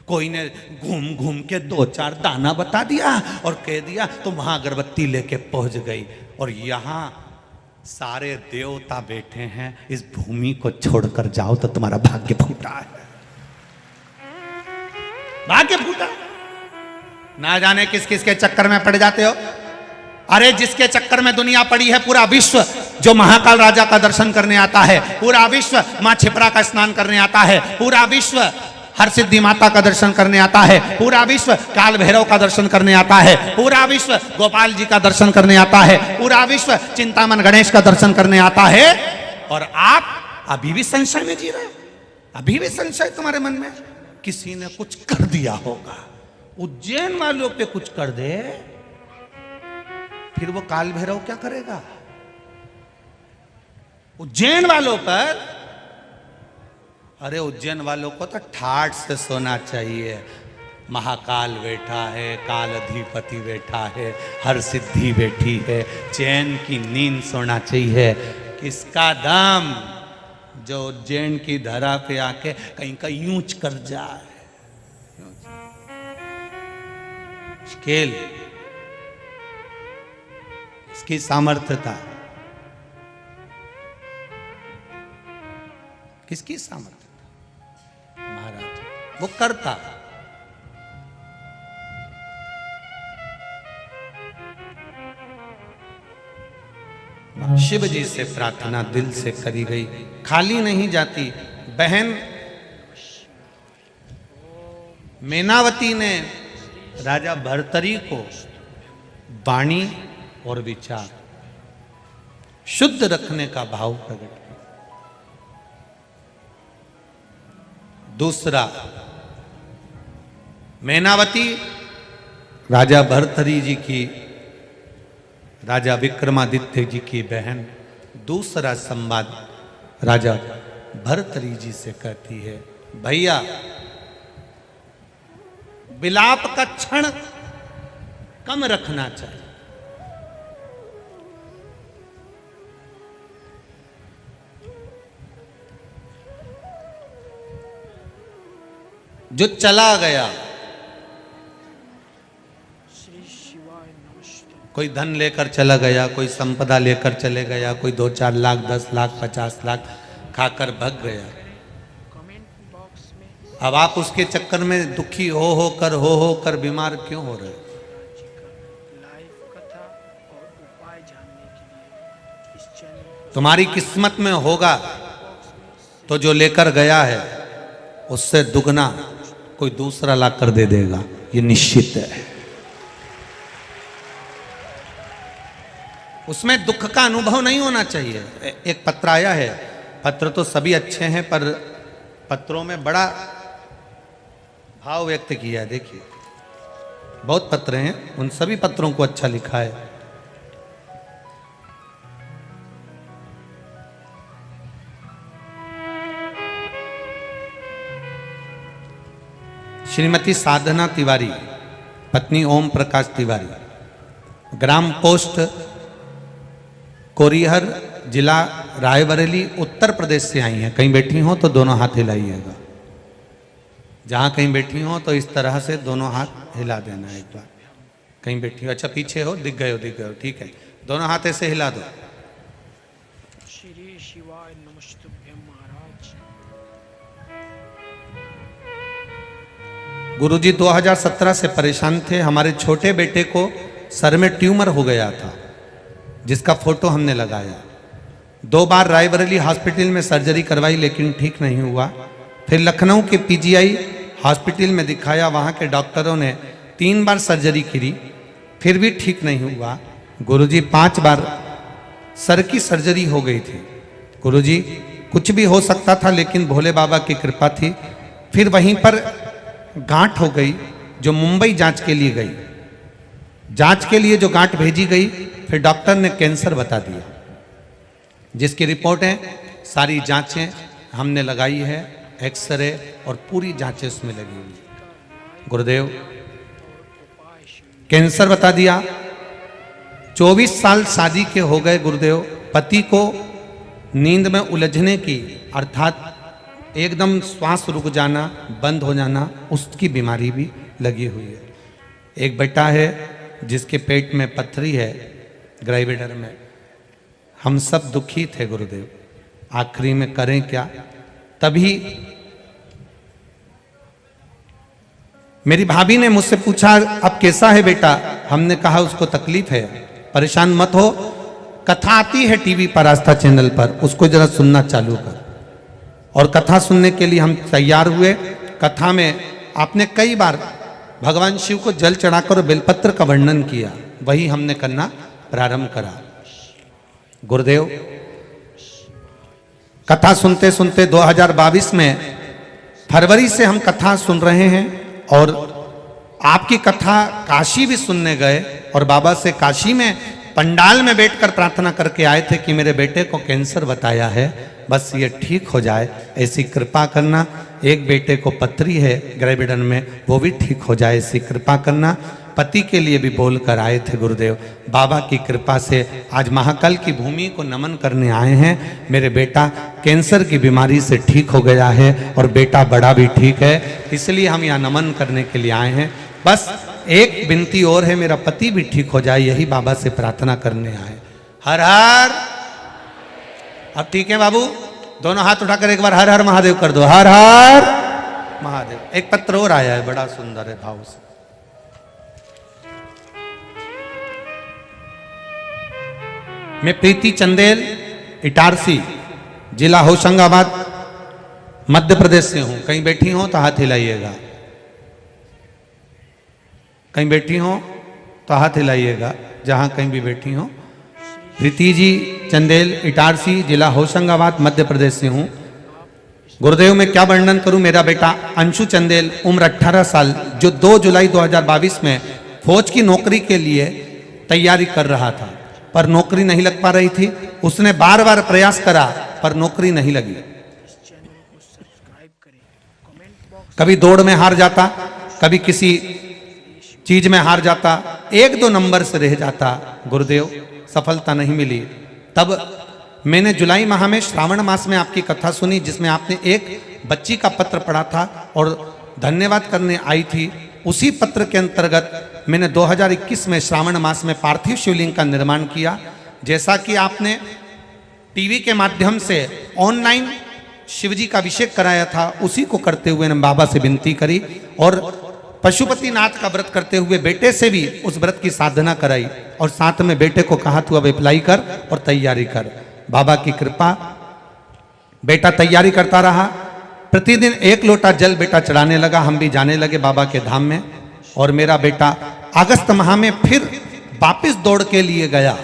कोई ने घूम घूम के 2-4 दाना बता दिया और कह दिया तो वहां अगरबत्ती लेके पहुंच गई। और यहां सारे देवता बैठे हैं, इस भूमि को छोड़कर जाओ तो तुम्हारा भाग्य फूटा है, भाग्य फूटा। ना जाने किस किस के चक्कर में पड़ जाते हो। अरे जिसके चक्कर में दुनिया पड़ी है, पूरा विश्व जो महाकाल राजा का दर्शन करने आता है, पूरा विश्व मां छिपरा का स्नान करने आता है, पूरा विश्व हरसिद्धि माता का दर्शन करने आता है, पूरा विश्व काल भैरव का दर्शन करने आता है, पूरा विश्व गोपाल जी का दर्शन करने आता है, पूरा विश्व चिंतामन गणेश का दर्शन करने आता है। और आप अभी भी संशय में जी रहे हो, अभी भी संशय तुम्हारे मन में, किसी ने कुछ कर दिया होगा। उज्जैन वालों पे कुछ कर दे फिर वो काल भैरव क्या करेगा? उज्जैन वालों पर, अरे उज्जैन वालों को तो ठाठ से सोना चाहिए। महाकाल बैठा है, काल अधिपति बैठा है, हरसिद्धि बैठी है, चैन की नींद सोना चाहिए। किसका दम जो उज्जैन की धरा पे आके कहीं का यूंच कर जाए। स्केल इसकी सामर्थ्यता, किसकी सामर्थ्य? महाराज वो करता। शिव जी से प्रार्थना दिल से करी गई, खाली नहीं जाती। बहन मेनावती ने राजा भर्तरी को वाणी और विचार शुद्ध रखने का भाव प्रकट किया। दूसरा, मेनावती राजा भर्तरी जी की, राजा विक्रमादित्य जी की बहन। दूसरा संवाद राजा भर्तरी जी से कहती है, भैया विलाप का क्षण कम रखना चाहिए। जो चला गया, कोई धन लेकर चला गया, कोई संपदा लेकर चले गया, कोई 2-4 लाख 10 लाख 50 लाख खाकर भग गया। अब आप उसके चक्कर में दुखी हो कर बीमार क्यों हो रहे? तुम्हारी किस्मत में होगा तो जो लेकर गया है उससे दुगना कोई दूसरा ला कर दे देगा, ये निश्चित है। उसमें दुख का अनुभव नहीं होना चाहिए। एक पत्र आया है, पत्र तो सभी अच्छे हैं पर पत्रों में बड़ा भाव व्यक्त किया है। देखिए बहुत पत्र हैं, उन सभी पत्रों को अच्छा लिखा है। श्रीमती साधना तिवारी, पत्नी ओम प्रकाश तिवारी, ग्राम पोस्ट कोरिहर, जिला रायबरेली, उत्तर प्रदेश से आई हैं। कहीं बैठी हो तो दोनों हाथ हिलाइएगा। जहां कहीं बैठी हो तो इस तरह से दोनों हाथ हिला देना एक बार। कहीं बैठी हो, अच्छा पीछे हो, दिख गए हो, ठीक है। दोनों हाथ ऐसे हिला दो। श्री शिवाय नमस्तुभ्यं महाराज। गुरुजी 2017 से परेशान थे। हमारे छोटे बेटे को सर में ट्यूमर हो गया था, जिसका फोटो हमने लगाया। 2 बार रायबरेली हॉस्पिटल में सर्जरी करवाई लेकिन ठीक नहीं हुआ। फिर लखनऊ के पीजीआई हॉस्पिटल में दिखाया, वहाँ के डॉक्टरों ने 3 बार सर्जरी करी, फिर भी ठीक नहीं हुआ। गुरुजी 5 बार सर की सर्जरी हो गई थी। गुरुजी कुछ भी हो सकता था लेकिन भोले बाबा की कृपा थी। फिर वहीं पर गांठ हो गई जो मुंबई जांच के लिए गई। जांच के लिए जो गांठ भेजी गई, फिर डॉक्टर ने कैंसर बता दिया, जिसकी रिपोर्टें सारी जांचें हमने लगाई है, एक्सरे और पूरी जांचें उसमें लगी हुई। गुरुदेव कैंसर बता दिया। 24 साल शादी के हो गए गुरुदेव। पति को नींद में उलझने की, अर्थात एकदम श्वास रुक जाना, बंद हो जाना, उसकी बीमारी भी लगी हुई है। एक बेटा है जिसके पेट में पथरी है, ग्राइविडर में। हम सब दुखी थे गुरुदेव, आखिरी में करें क्या। तभी मेरी भाभी ने मुझसे पूछा अब कैसा है बेटा। हमने कहा उसको तकलीफ है, परेशान मत हो, कथा आती है टीवी पर, आस्था चैनल पर, उसको जरा सुनना चालू कर। और कथा सुनने के लिए हम तैयार हुए। कथा में आपने कई बार भगवान शिव को जल चढ़ाकर और बेलपत्र का वर्णन किया, वही हमने करना प्रारंभ करा। गुरुदेव कथा सुनते सुनते 2022 में फरवरी से हम कथा सुन रहे हैं और आपकी कथा काशी भी सुनने गए और बाबा से काशी में पंडाल में बैठकर प्रार्थना करके आए थे कि मेरे बेटे को कैंसर बताया है, बस ये ठीक हो जाए, ऐसी कृपा करना। एक बेटे को पथरी है ग्राइविडर में, वो भी ठीक हो जाए, ऐसी कृपा करना। पति के लिए भी बोल कर आए थे गुरुदेव। बाबा की कृपा से आज महाकाल की भूमि को नमन करने आए हैं। मेरे बेटा कैंसर की बीमारी से ठीक हो गया है और बेटा बड़ा भी ठीक है, इसलिए हम यहाँ नमन करने के लिए आए हैं। बस एक विनती और है, मेरा पति भी ठीक हो जाए, यही बाबा से प्रार्थना करने आए। हर हर। अब ठीक है बाबू, दोनों हाथ उठाकर एक बार हर हर महादेव कर दो। हर हर महादेव। एक पत्र और आया है, बड़ा सुंदर है भाव से। मैं प्रीति चंदेल, इटारसी, जिला होशंगाबाद, मध्य प्रदेश से हूं। कहीं बैठी हो तो हाथ हिलाइएगा। कहीं बैठी हो तो हाथ हिलाइएगा, जहां कहीं भी बैठी हो। प्रीति जी चंदेल, इटारसी, जिला होशंगाबाद, मध्य प्रदेश से हूं। गुरुदेव मैं क्या वर्णन करूं। मेरा बेटा अंशु चंदेल, उम्र 18 साल, जो 2 जुलाई 2022 में फौज की नौकरी के लिए तैयारी कर रहा था, पर नौकरी नहीं लग पा रही थी। उसने बार बार प्रयास करा पर नौकरी नहीं लगी। कभी दौड़ में हार जाता, कभी किसी चीज में हार जाता, 1-2 नंबर से रह जाता। गुरुदेव सफलता नहीं मिली। तब मैंने जुलाई माह में, श्रावण मास में आपकी कथा सुनी, जिसमें आपने एक बच्ची का पत्र पढ़ा था और धन्यवाद करने आई थी। उसी पत्र के अंतर्गत मैंने 2021 में श्रावण मास में पार्थिव शिवलिंग का निर्माण किया। जैसा कि आपने टीवी के माध्यम से ऑनलाइन शिवजी का अभिषेक कराया था, उसी को करते हुए ने बाबा से विनती करी और पशुपतिनाथ का व्रत करते हुए बेटे से भी उस व्रत की साधना कराई और साथ में बेटे को कहा तू अब अप्लाई कर और तैयारी कर। बाबा की कृपा बेटा तैयारी करता रहा, प्रतिदिन 1 लोटा जल बेटा चढ़ाने लगा। हम भी जाने लगे बाबा के धाम में, और मेरा बेटा अगस्त माह में फिर वापस दौड़ के लिए गया।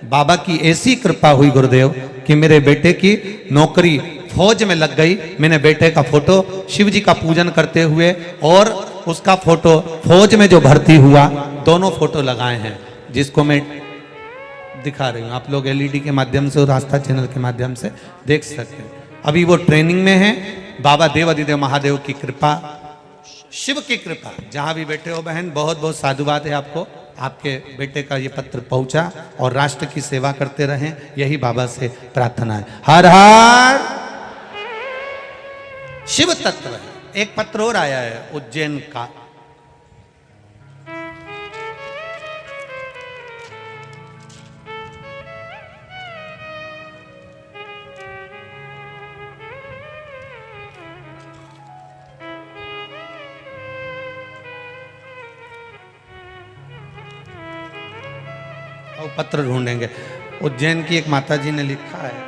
बाबा की ऐसी कृपा हुई गुरुदेव कि मेरे बेटे की नौकरी फौज में लग गई। मैंने बेटे का फोटो शिव जी का पूजन करते हुए और उसका फोटो फौज में जो भर्ती हुआ, दोनों फोटो लगाए हैं, जिसको मैं दिखा रही हूँ। आप लोग एलईडी के माध्यम से और आस्था चैनल के माध्यम से देख सकते हैं। अभी वो ट्रेनिंग में है। बाबा देव अधिदेव महादेव की कृपा, शिव की कृपा, जहां भी बैठे हो बहन, बहुत बहुत साधुवाद है आपको। आपके बेटे का ये पत्र पहुंचा और राष्ट्र की सेवा करते रहें, यही बाबा से प्रार्थना है। हर हर शिव तत्व है। एक पत्र और आया है उज्जैन का, पत्र ढूंढेंगे। उज्जैन की एक माता जी ने लिखा है,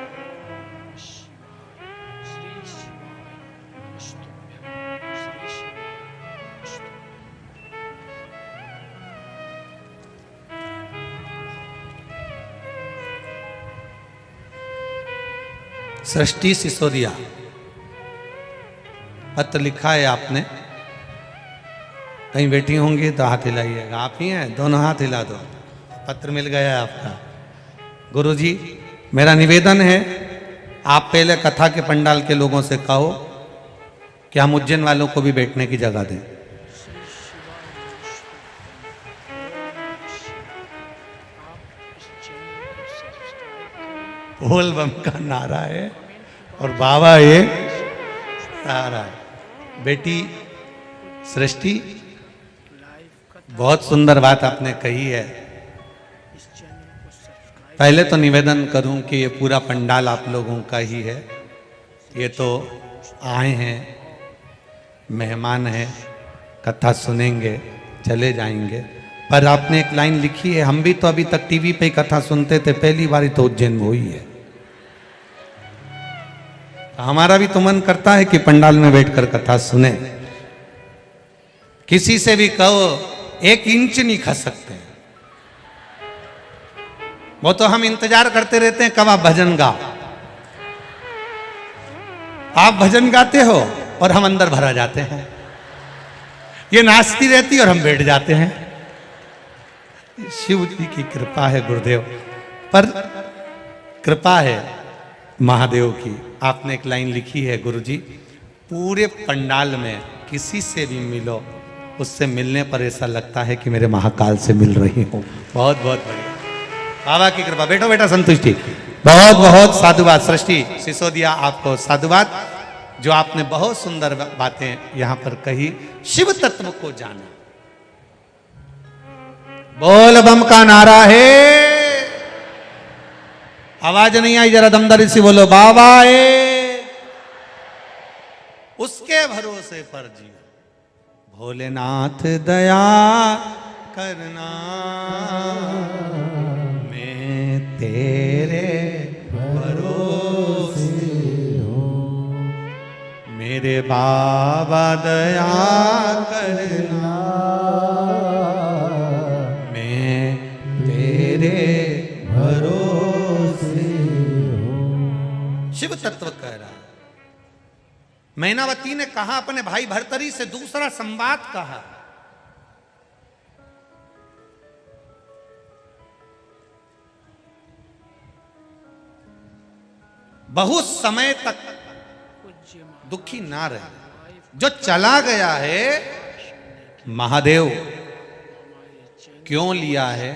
सृष्टि सिसोदिया, पत्र लिखा है आपने। कहीं बैठी होंगी तो हाथ हिलाइएगा। आप ही हैं, दोनों हाथ हिला दो। पत्र मिल गया है आपका। गुरुजी, मेरा निवेदन है, आप पहले कथा के पंडाल के लोगों से कहो कि हम उज्जैन वालों को भी बैठने की जगह दें। बोल बम का नारा है और बाबा ये सहारा है। बेटी सृष्टि, बहुत सुंदर बात आपने कही है। पहले तो निवेदन करूं कि ये पूरा पंडाल आप लोगों का ही है। ये तो आए हैं, मेहमान हैं, कथा सुनेंगे, चले जाएंगे। पर आपने एक लाइन लिखी है, हम भी तो अभी तक टीवी पे ही कथा सुनते थे, पहली बार तो उज्जैन में हुई है। हमारा भी तो मन करता है कि पंडाल में बैठकर कथा सुने। किसी से भी कहो 1 इंच नहीं खा सकते। वो तो हम इंतजार करते रहते हैं कब आप भजन गाओ। आप भजन गाते हो और हम अंदर भरा जाते हैं। ये नाचती रहती है और हम बैठ जाते हैं। शिव जी की कृपा है गुरुदेव, पर कृपा है महादेव की। आपने एक लाइन लिखी है गुरुजी, पूरे पंडाल में किसी से भी मिलो, उससे मिलने पर ऐसा लगता है कि मेरे महाकाल से मिल रही हूं। बहुत बहुत बढ़िया, बाबा की कृपा। बैठो बेटा, संतुष्टि। बहुत बहुत साधुवाद। सृष्टि सिसोदिया, आपको साधुवाद, जो आपने बहुत सुंदर बातें यहां पर कही, शिव तत्व को जाना। बोल बम का नारा है। आवाज नहीं आई, जरा दमदारी से बोलो, बाबा है, उसके भरोसे पर जियो। भोलेनाथ दया करना, मैं तेरे भरोसे हूँ। मेरे बाबा दया करना, मैं तेरे भरोसे हूँ। शिव तत्व कह रहा। मैनावती ने कहा, अपने भाई भर्तरी से दूसरा संवाद कहा। बहुत समय तक दुखी ना रहे। जो चला गया है, महादेव क्यों लिया है,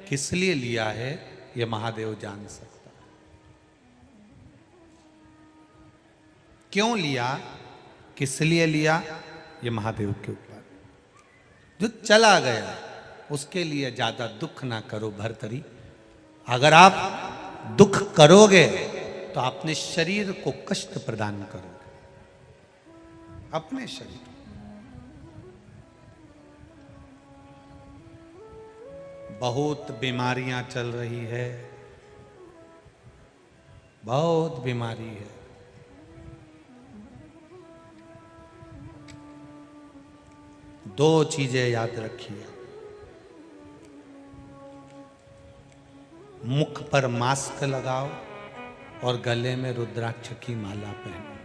किस लिए लिया है, ये महादेव जान सकता। क्यों लिया, किस लिए लिया, ये महादेव के ऊपर। जो चला गया उसके लिए ज्यादा दुख ना करो भर्तरी। अगर आप दुख करोगे तो अपने शरीर को कष्ट प्रदान करोगे। अपने शरीर, बहुत बीमारियां चल रही है, बहुत बीमारी है। दो चीजें याद रखिए, मुख पर मास्क लगाओ और गले में रुद्राक्ष की माला पहनो।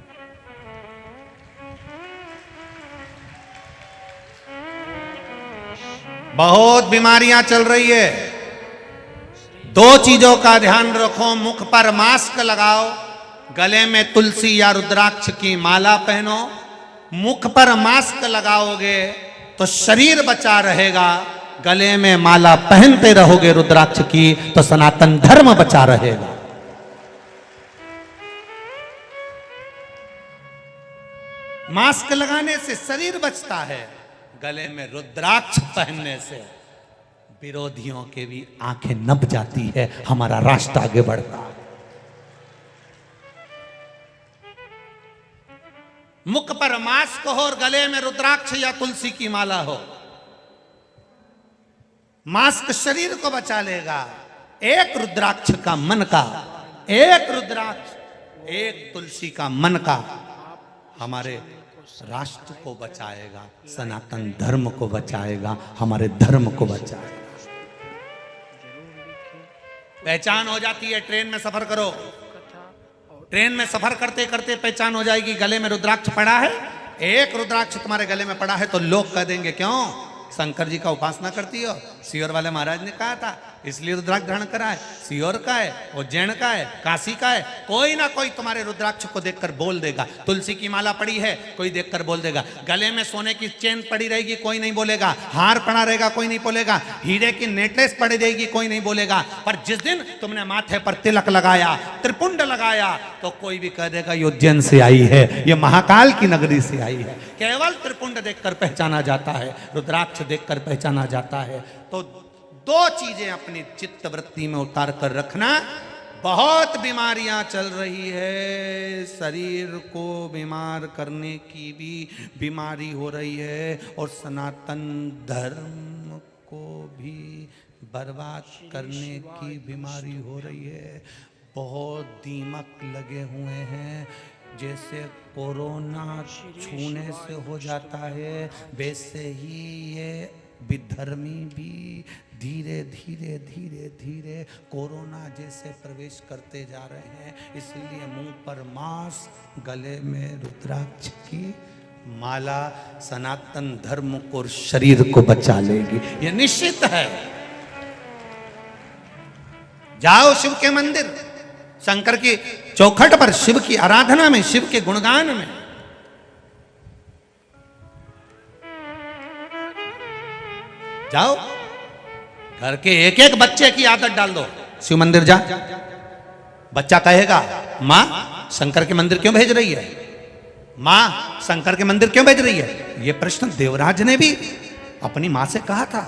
बहुत बीमारियां चल रही है, दो चीजों का ध्यान रखो, मुख पर मास्क लगाओ, गले में तुलसी या रुद्राक्ष की माला पहनो। मुख पर मास्क लगाओगे तो शरीर बचा रहेगा, गले में माला पहनते रहोगे रुद्राक्ष की तो सनातन धर्म बचा रहेगा। मास्क लगाने से शरीर बचता है, गले में रुद्राक्ष पहनने से विरोधियों के भी आंखें नब जाती है, हमारा राष्ट्र आगे बढ़ता है। मुख पर मास्क हो और गले में रुद्राक्ष या तुलसी की माला हो। मास्क शरीर को बचा लेगा, एक रुद्राक्ष का मन का, एक रुद्राक्ष एक तुलसी का मन का हमारे राष्ट्र को बचाएगा, सनातन धर्म को बचाएगा, हमारे धर्म को बचाएगा। पहचान हो जाती है, ट्रेन में सफर करो, ट्रेन में सफर करते करते पहचान हो जाएगी, गले में रुद्राक्ष पड़ा है, एक रुद्राक्ष तुम्हारे गले में पड़ा है तो लोग कह देंगे क्यों शंकर जी का उपासना करती हो, सीहोर वाले महाराज ने कहा था इसलिए रुद्राक्ष धारण करा है, सीहोर का है, उज्जैन का है, काशी का है, कोई ना कोई तुम्हारे रुद्राक्ष को देखकर बोल देगा। तुलसी की माला पड़ी है, कोई देखकर बोल देगा। गले में सोने की चेन पड़ी रहेगी, कोई नहीं बोलेगा। हार पड़ा रहेगा, कोई नहीं बोलेगा। हीरे की नेकलेस पड़ी रहेगी, कोई नहीं बोलेगा। पर जिस दिन तुमने माथे पर तिलक लगाया, त्रिपुंड लगाया, तो कोई भी कह देगा ये उज्जैन से आई है, ये महाकाल की नगरी से आई है। केवल त्रिपुंड देखकर पहचाना जाता है, रुद्राक्ष देखकर पहचाना जाता है। तो दो चीजें अपनी चित्त वृत्ति में उतार कर रखना। बहुत बीमारियां चल रही है, शरीर को बीमार करने की भी बीमारी हो रही है और सनातन धर्म को भी बर्बाद करने की बीमारी हो रही है। बहुत दीमक लगे हुए हैं, जैसे कोरोना छूने से हो जाता है वैसे ही ये विधर्मी भी धीरे धीरे धीरे धीरे कोरोना जैसे प्रवेश करते जा रहे हैं। इसलिए मुंह पर मास्क, गले में रुद्राक्ष की माला सनातन धर्म को, शरीर को बचा लेगी, ये निश्चित है। जाओ शिव के मंदिर, शंकर की चौखट पर, शिव की आराधना में, शिव के गुणगान में। जाओ, घर के एक एक बच्चे की आदत डाल दो, शिव मंदिर जा। बच्चा कहेगा मां शंकर के मंदिर क्यों भेज रही है, मां शंकर के मंदिर क्यों भेज रही है। यह प्रश्न देवराज ने भी अपनी मां से कहा था।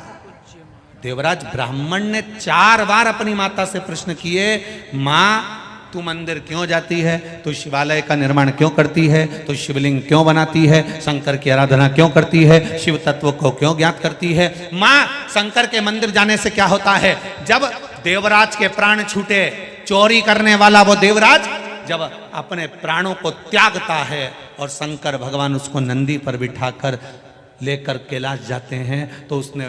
देवराज ब्राह्मण ने 4 बार अपनी माता से प्रश्न किए, मां तू मंदिर क्यों जाती है, तू शिवालय का निर्माण क्यों करती है, तू शिवलिंग क्यों बनाती है, शंकर की आराधना क्यों करती है, शिव तत्व को क्यों ज्ञात करती है। मां शंकर के मंदिर जाने से क्या होता है, जब देवराज के प्राण छूटे, चोरी करने वाला वो देवराज जब अपने प्राणों को त्यागता है और शंकर भगवान उसको नंदी पर बिठाकर लेकर कैलाश जाते हैं, तो उसने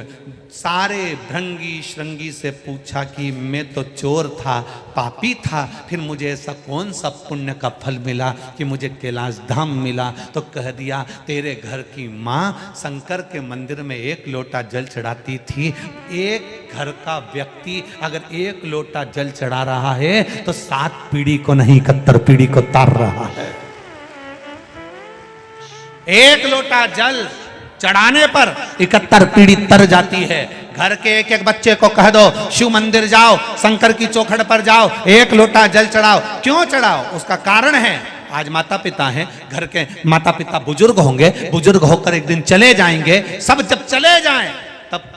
सारे भृंगी श्रृंगी से पूछा कि मैं तो चोर था, पापी था, फिर मुझे ऐसा कौन सा पुण्य का फल मिला कि मुझे कैलाश धाम मिला। तो कह दिया तेरे घर की माँ शंकर के मंदिर में 1 लोटा जल चढ़ाती थी। एक घर का व्यक्ति अगर 1 लोटा जल चढ़ा रहा है तो 7 पीढ़ी को नहीं 71 पीढ़ी को तार रहा है। 1 लोटा जल चढ़ाने पर 71 पीढ़ी तर जाती है। घर के एक एक बच्चे को कह दो शिव मंदिर जाओ, शंकर की चौखट पर जाओ, 1 लोटा जल चढ़ाओ। क्यों चढ़ाओ, उसका कारण है। आज माता पिता हैं, घर के माता पिता बुजुर्ग होंगे, बुजुर्ग होकर एक दिन चले जाएंगे। सब जब चले जाएं तब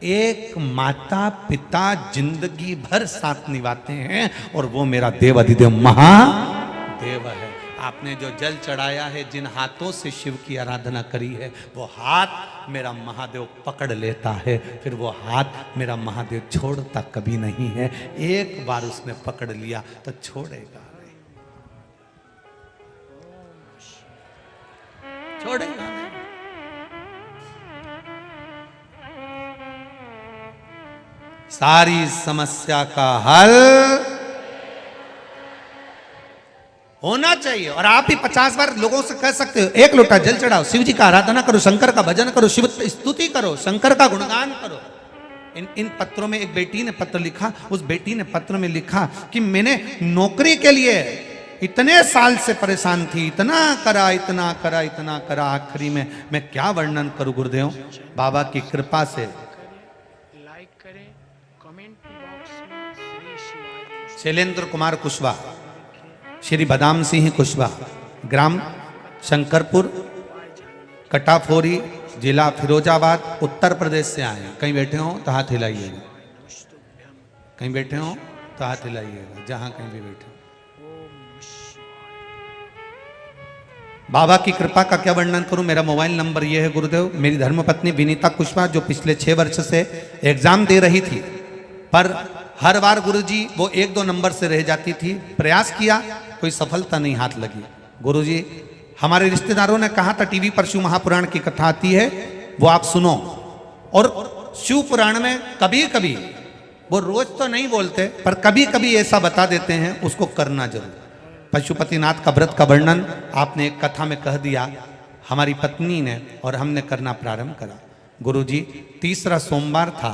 एक माता पिता जिंदगी भर साथ निभाते हैं, और वो मेरा देव अधिदेव महादेव है। आपने जो जल चढ़ाया है, जिन हाथों से शिव की आराधना करी है, वो हाथ मेरा महादेव पकड़ लेता है, फिर वो हाथ मेरा महादेव छोड़ता कभी नहीं है। एक बार उसने पकड़ लिया तो छोड़ेगा नहीं, छोड़ेगा नहीं। सारी समस्या का हल होना चाहिए। और आप ही 50 बार लोगों से कह सकते हो, एक लोटा जल चढ़ाओ, शिव जी का आराधना करो, शंकर का भजन करो, शिव स्तुति करो, शंकर का गुणगान करो। इन पत्रों में एक बेटी ने पत्र लिखा, उस बेटी ने पत्र में लिखा कि मैंने नौकरी के लिए इतने साल से परेशान थी, इतना करा इतना करा इतना करा, आखिरी में मैं क्या वर्णन करूं गुरुदेव, बाबा की कृपा से। लाइक करें, कमेंट बॉक्स में श्री शिवाय शैलेंद्र कुमार कुशवाहा, श्री बदाम सिंह कुशवाहा, ग्राम शंकरपुर, कटाफोरी, जिला फिरोजाबाद, उत्तर प्रदेश से आए हैं। कहीं बैठे हो तो हाथ हिलाइएगा, कहीं बैठे हो तो हाथ हिलाइएगा, जहां कहीं भी बैठे हो। बाबा की कृपा का क्या वर्णन करूं। मेरा मोबाइल नंबर यह है गुरुदेव। मेरी धर्मपत्नी विनीता कुशवाहा जो पिछले 6 वर्ष से एग्जाम दे रही थी, पर हर बार गुरुजी वो 1-2 नंबर से रह जाती थी, प्रयास किया, कोई सफलता नहीं हाथ लगी। गुरुजी हमारे रिश्तेदारों ने कहा था टीवी पर शिव महापुराण की कथा आती है, वो आप सुनो। और शिव पुराण में कभी कभी, वो रोज तो नहीं बोलते, पर कभी कभी ऐसा बता देते हैं, उसको करना जरूर। पशुपतिनाथ का व्रत का वर्णन आपने एक कथा में कह दिया, हमारी पत्नी ने और हमने करना प्रारंभ करा। गुरुजी 3रा सोमवार था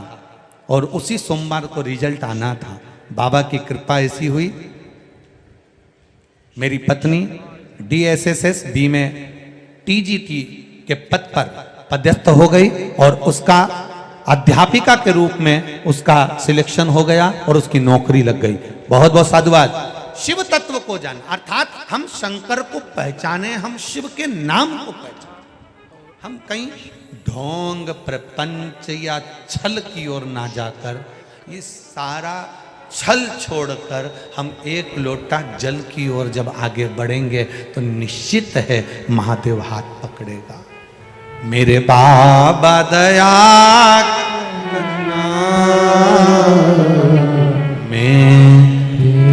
और उसी सोमवार को रिजल्ट आना था। बाबा की कृपा ऐसी हुई, मेरी पत्नी DSSS B में TGT के पद पर पदस्थ हो गई और उसका अध्यापिका के रूप में उसका सिलेक्शन हो गया और उसकी नौकरी लग गई। बहुत बहुत साधुवाद। शिव तत्व को जान, अर्थात हम शंकर को पहचाने, हम शिव के नाम को पहचाने। हम कहीं ढोंग प्रपंच या छल की ओर ना जाकर, ये सारा छल छोड़कर हम एक लोटा जल की ओर जब आगे बढ़ेंगे तो निश्चित है महादेव हाथ पकड़ेगा। मेरे बाबा दया करना, मैं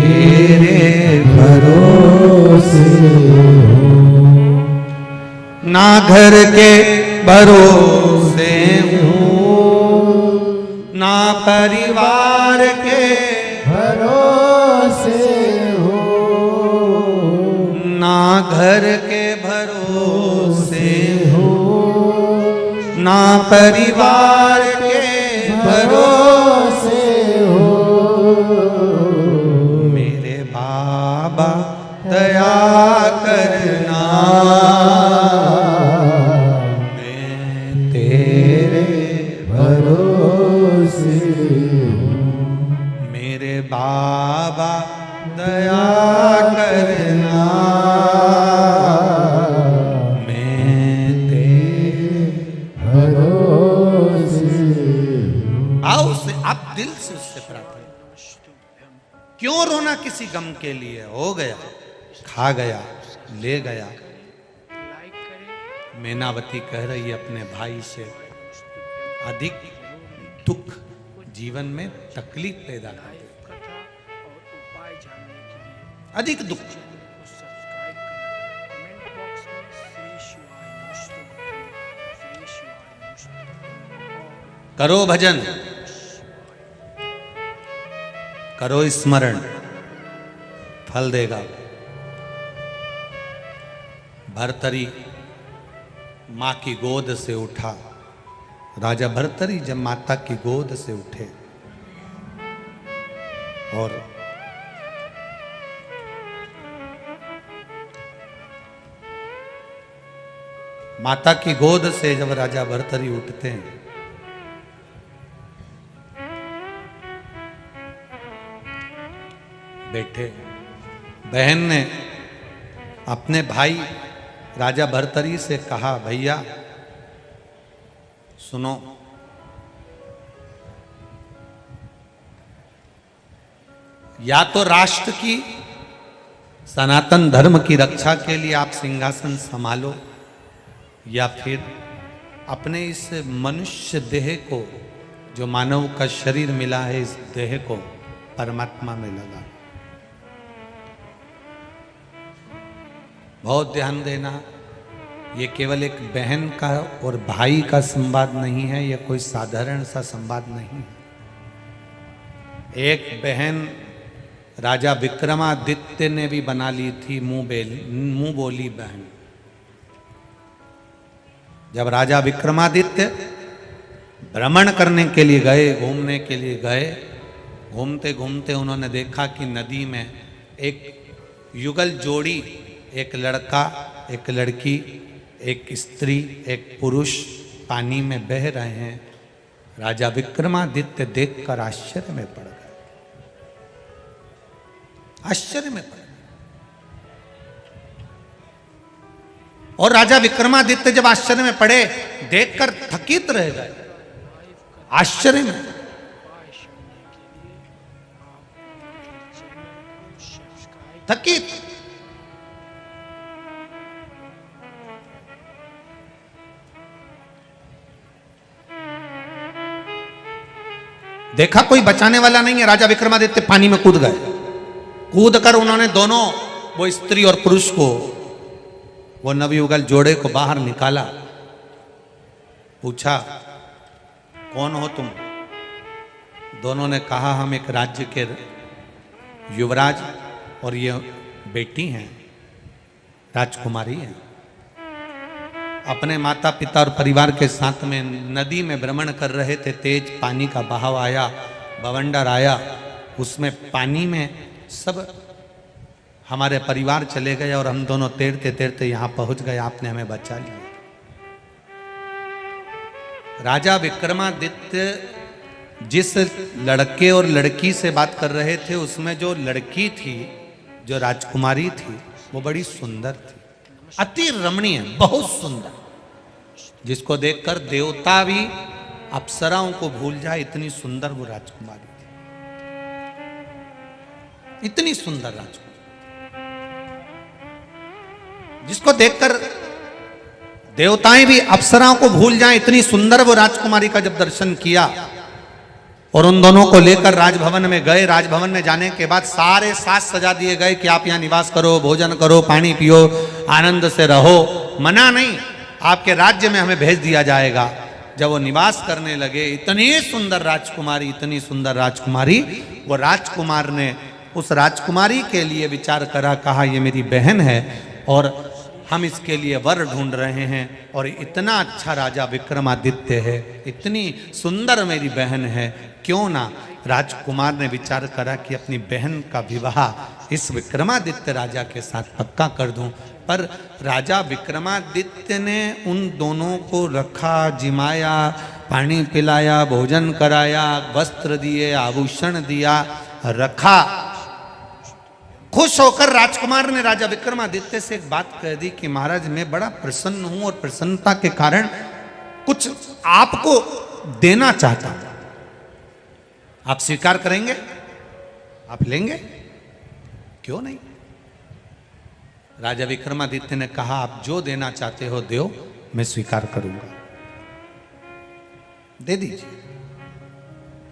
तेरे भरोसे हूँ, ना घर के भरोसे हूँ, ना परिवार के भरोसे हूँ, ना घर के भरोसे हूँ, ना परिवार के भरोसे हूँ। मेरे बाबा दया करना, मैं तेरे भरोसे हूँ। मेरे बाबा दया करना, मैं तेरे भरोसे हूँ। आओ से आप दिल से उससे प्रार्थना। क्यों रोना किसी गम के लिए, हो गया, खा गया, ले गया। मैनावती कह रही है अपने भाई से, अधिक दुख जीवन में तकलीफ पैदा कर देता, अधिक दुख। करो भजन, करो स्मरण, फल देगा। भर्तरी मां की गोद से उठा, राजा भर्तरी जब माता की गोद से उठे और माता की गोद से जब राजा भर्तरी उठते हैं, बैठे, बहन ने अपने भाई राजा भर्तरी से कहा, भैया सुनो, या तो राष्ट्र की सनातन धर्म की रक्षा के लिए आप सिंहासन संभालो, या फिर अपने इस मनुष्य देह को, जो मानव का शरीर मिला है, इस देह को परमात्मा में लगा। बहुत ध्यान देना, ये केवल एक बहन का और भाई का संवाद नहीं है, यह कोई साधारण सा संवाद नहीं है। एक बहन राजा विक्रमादित्य ने भी बना ली थी मुंह बोली बहन। जब राजा विक्रमादित्य भ्रमण करने के लिए गए, घूमने के लिए गए, घूमते घूमते उन्होंने देखा कि नदी में एक युगल जोड़ी, एक लड़का एक लड़की, एक स्त्री एक पुरुष पानी में बह रहे हैं। राजा विक्रमादित्य देखकर आश्चर्य में पड़ गए, आश्चर्य में पड़ गए। और राजा विक्रमादित्य जब आश्चर्य में पड़े, देखकर थकित रह गए, आश्चर्य में। थकित। देखा कोई बचाने वाला नहीं है, राजा विक्रमादित्य पानी में कूद गए। कूद कर उन्होंने दोनों, वो स्त्री और पुरुष को, वो नवयुगल जोड़े को बाहर निकाला। पूछा कौन हो तुम? दोनों ने कहा हम एक राज्य के युवराज और ये बेटी हैं, राजकुमारी हैं। अपने माता पिता और परिवार के साथ में नदी में भ्रमण कर रहे थे। तेज पानी का बहाव आया, बवंडर आया, उसमें पानी में सब हमारे परिवार चले गए और हम दोनों तैरते तैरते यहां पहुंच गए। आपने हमें बचा लिया। राजा विक्रमादित्य जिस लड़के और लड़की से बात कर रहे थे, उसमें जो लड़की थी, जो राजकुमारी थी, वो बड़ी सुंदर थी, अति रमणीय, बहुत सुंदर, जिसको देखकर देवता भी अप्सराओं को भूल जाए, इतनी सुंदर वो राजकुमारी थी, इतनी सुंदर राजकुमारी, जिसको देखकर देवताएं भी अप्सराओं को भूल जाएं, इतनी सुंदर वो राजकुमारी का जब दर्शन किया और उन दोनों को लेकर राजभवन में गए। राजभवन में जाने के बाद सारे साज सजा दिए गए कि आप यहाँ निवास करो, भोजन करो, पानी पियो, आनंद से रहो। मना नहीं, आपके राज्य में हमें भेज दिया जाएगा। जब वो निवास करने लगे, इतनी सुंदर राजकुमारी, इतनी सुंदर राजकुमारी, वो राजकुमार ने उस राजकुमारी के लिए विचार करा, कहा ये मेरी बहन है और हम इसके लिए वर ढूंढ रहे हैं, और इतना अच्छा राजा विक्रमादित्य है, इतनी सुंदर मेरी बहन है, क्यों ना। राजकुमार ने विचार करा कि अपनी बहन का विवाह इस विक्रमादित्य राजा के साथ पक्का कर दूं। पर राजा विक्रमादित्य ने उन दोनों को रखा, जिमाया, पानी पिलाया, भोजन कराया, वस्त्र दिए, आभूषण दिया, रखा। खुश होकर राजकुमार ने राजा विक्रमादित्य से एक बात कह दी कि महाराज मैं बड़ा प्रसन्न हूं और प्रसन्नता के कारण कुछ आपको देना चाहता हूं, आप स्वीकार करेंगे? आप लेंगे? क्यों नहीं। राजा विक्रमादित्य ने कहा आप जो देना चाहते हो दो, मैं स्वीकार करूंगा, दे दीजिए,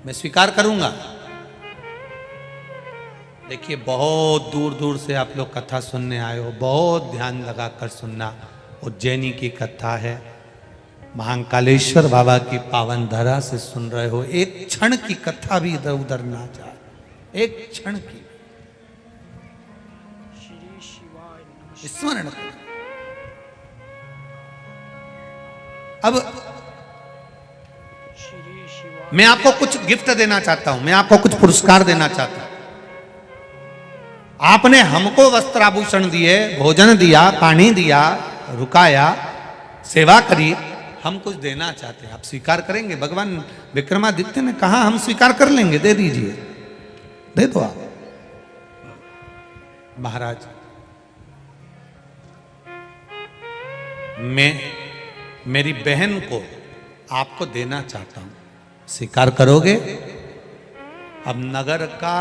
मैं स्वीकार करूंगा। देखिए बहुत दूर दूर से आप लोग कथा सुनने आए हो, बहुत ध्यान लगाकर सुनना। उज्जैनी की कथा है, महाकालेश्वर बाबा की पावन धरा से सुन रहे हो। एक क्षण की कथा भी इधर उधर ना जाए, एक क्षण की स्मरण करो। अब मैं आपको कुछ गिफ्ट देना चाहता हूं, मैं आपको कुछ पुरस्कार देना चाहता हूं। आपने हमको वस्त्र आभूषण दिए, भोजन दिया, पानी दिया, रुकाया, सेवा करी, हम कुछ देना चाहते हैं, आप स्वीकार करेंगे? भगवान विक्रमादित्य ने कहा हम स्वीकार कर लेंगे, दे दीजिए, दे दो आप। महाराज मैं मेरी बहन को आपको देना चाहता हूं, स्वीकार करोगे? अब नगर का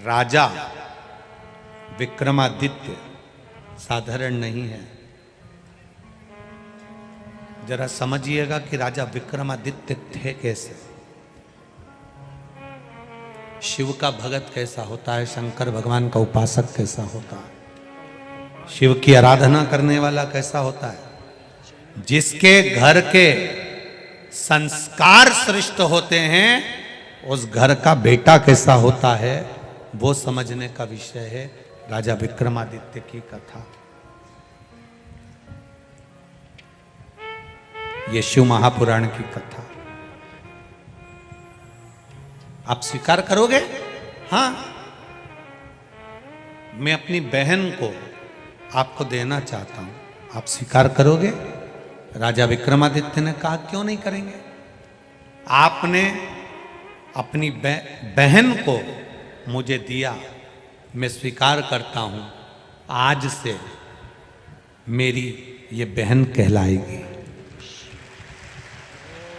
राजा विक्रमादित्य साधारण नहीं है। जरा समझिएगा कि राजा विक्रमादित्य थे कैसे, शिव का भगत कैसा होता है, शंकर भगवान का उपासक कैसा होता है, शिव की आराधना करने वाला कैसा होता है, जिसके घर के संस्कार श्रेष्ठ होते हैं उस घर का बेटा कैसा होता है वो समझने का विषय है राजा विक्रमादित्य की कथा। ये शिव महापुराण की कथा। आप स्वीकार करोगे? हाँ, मैं अपनी बहन को आपको देना चाहता हूं, आप स्वीकार करोगे? राजा विक्रमादित्य ने कहा क्यों नहीं करेंगे। आपने अपनी बहन को मुझे दिया, मैं स्वीकार करता हूं, आज से मेरी ये बहन कहलाएगी,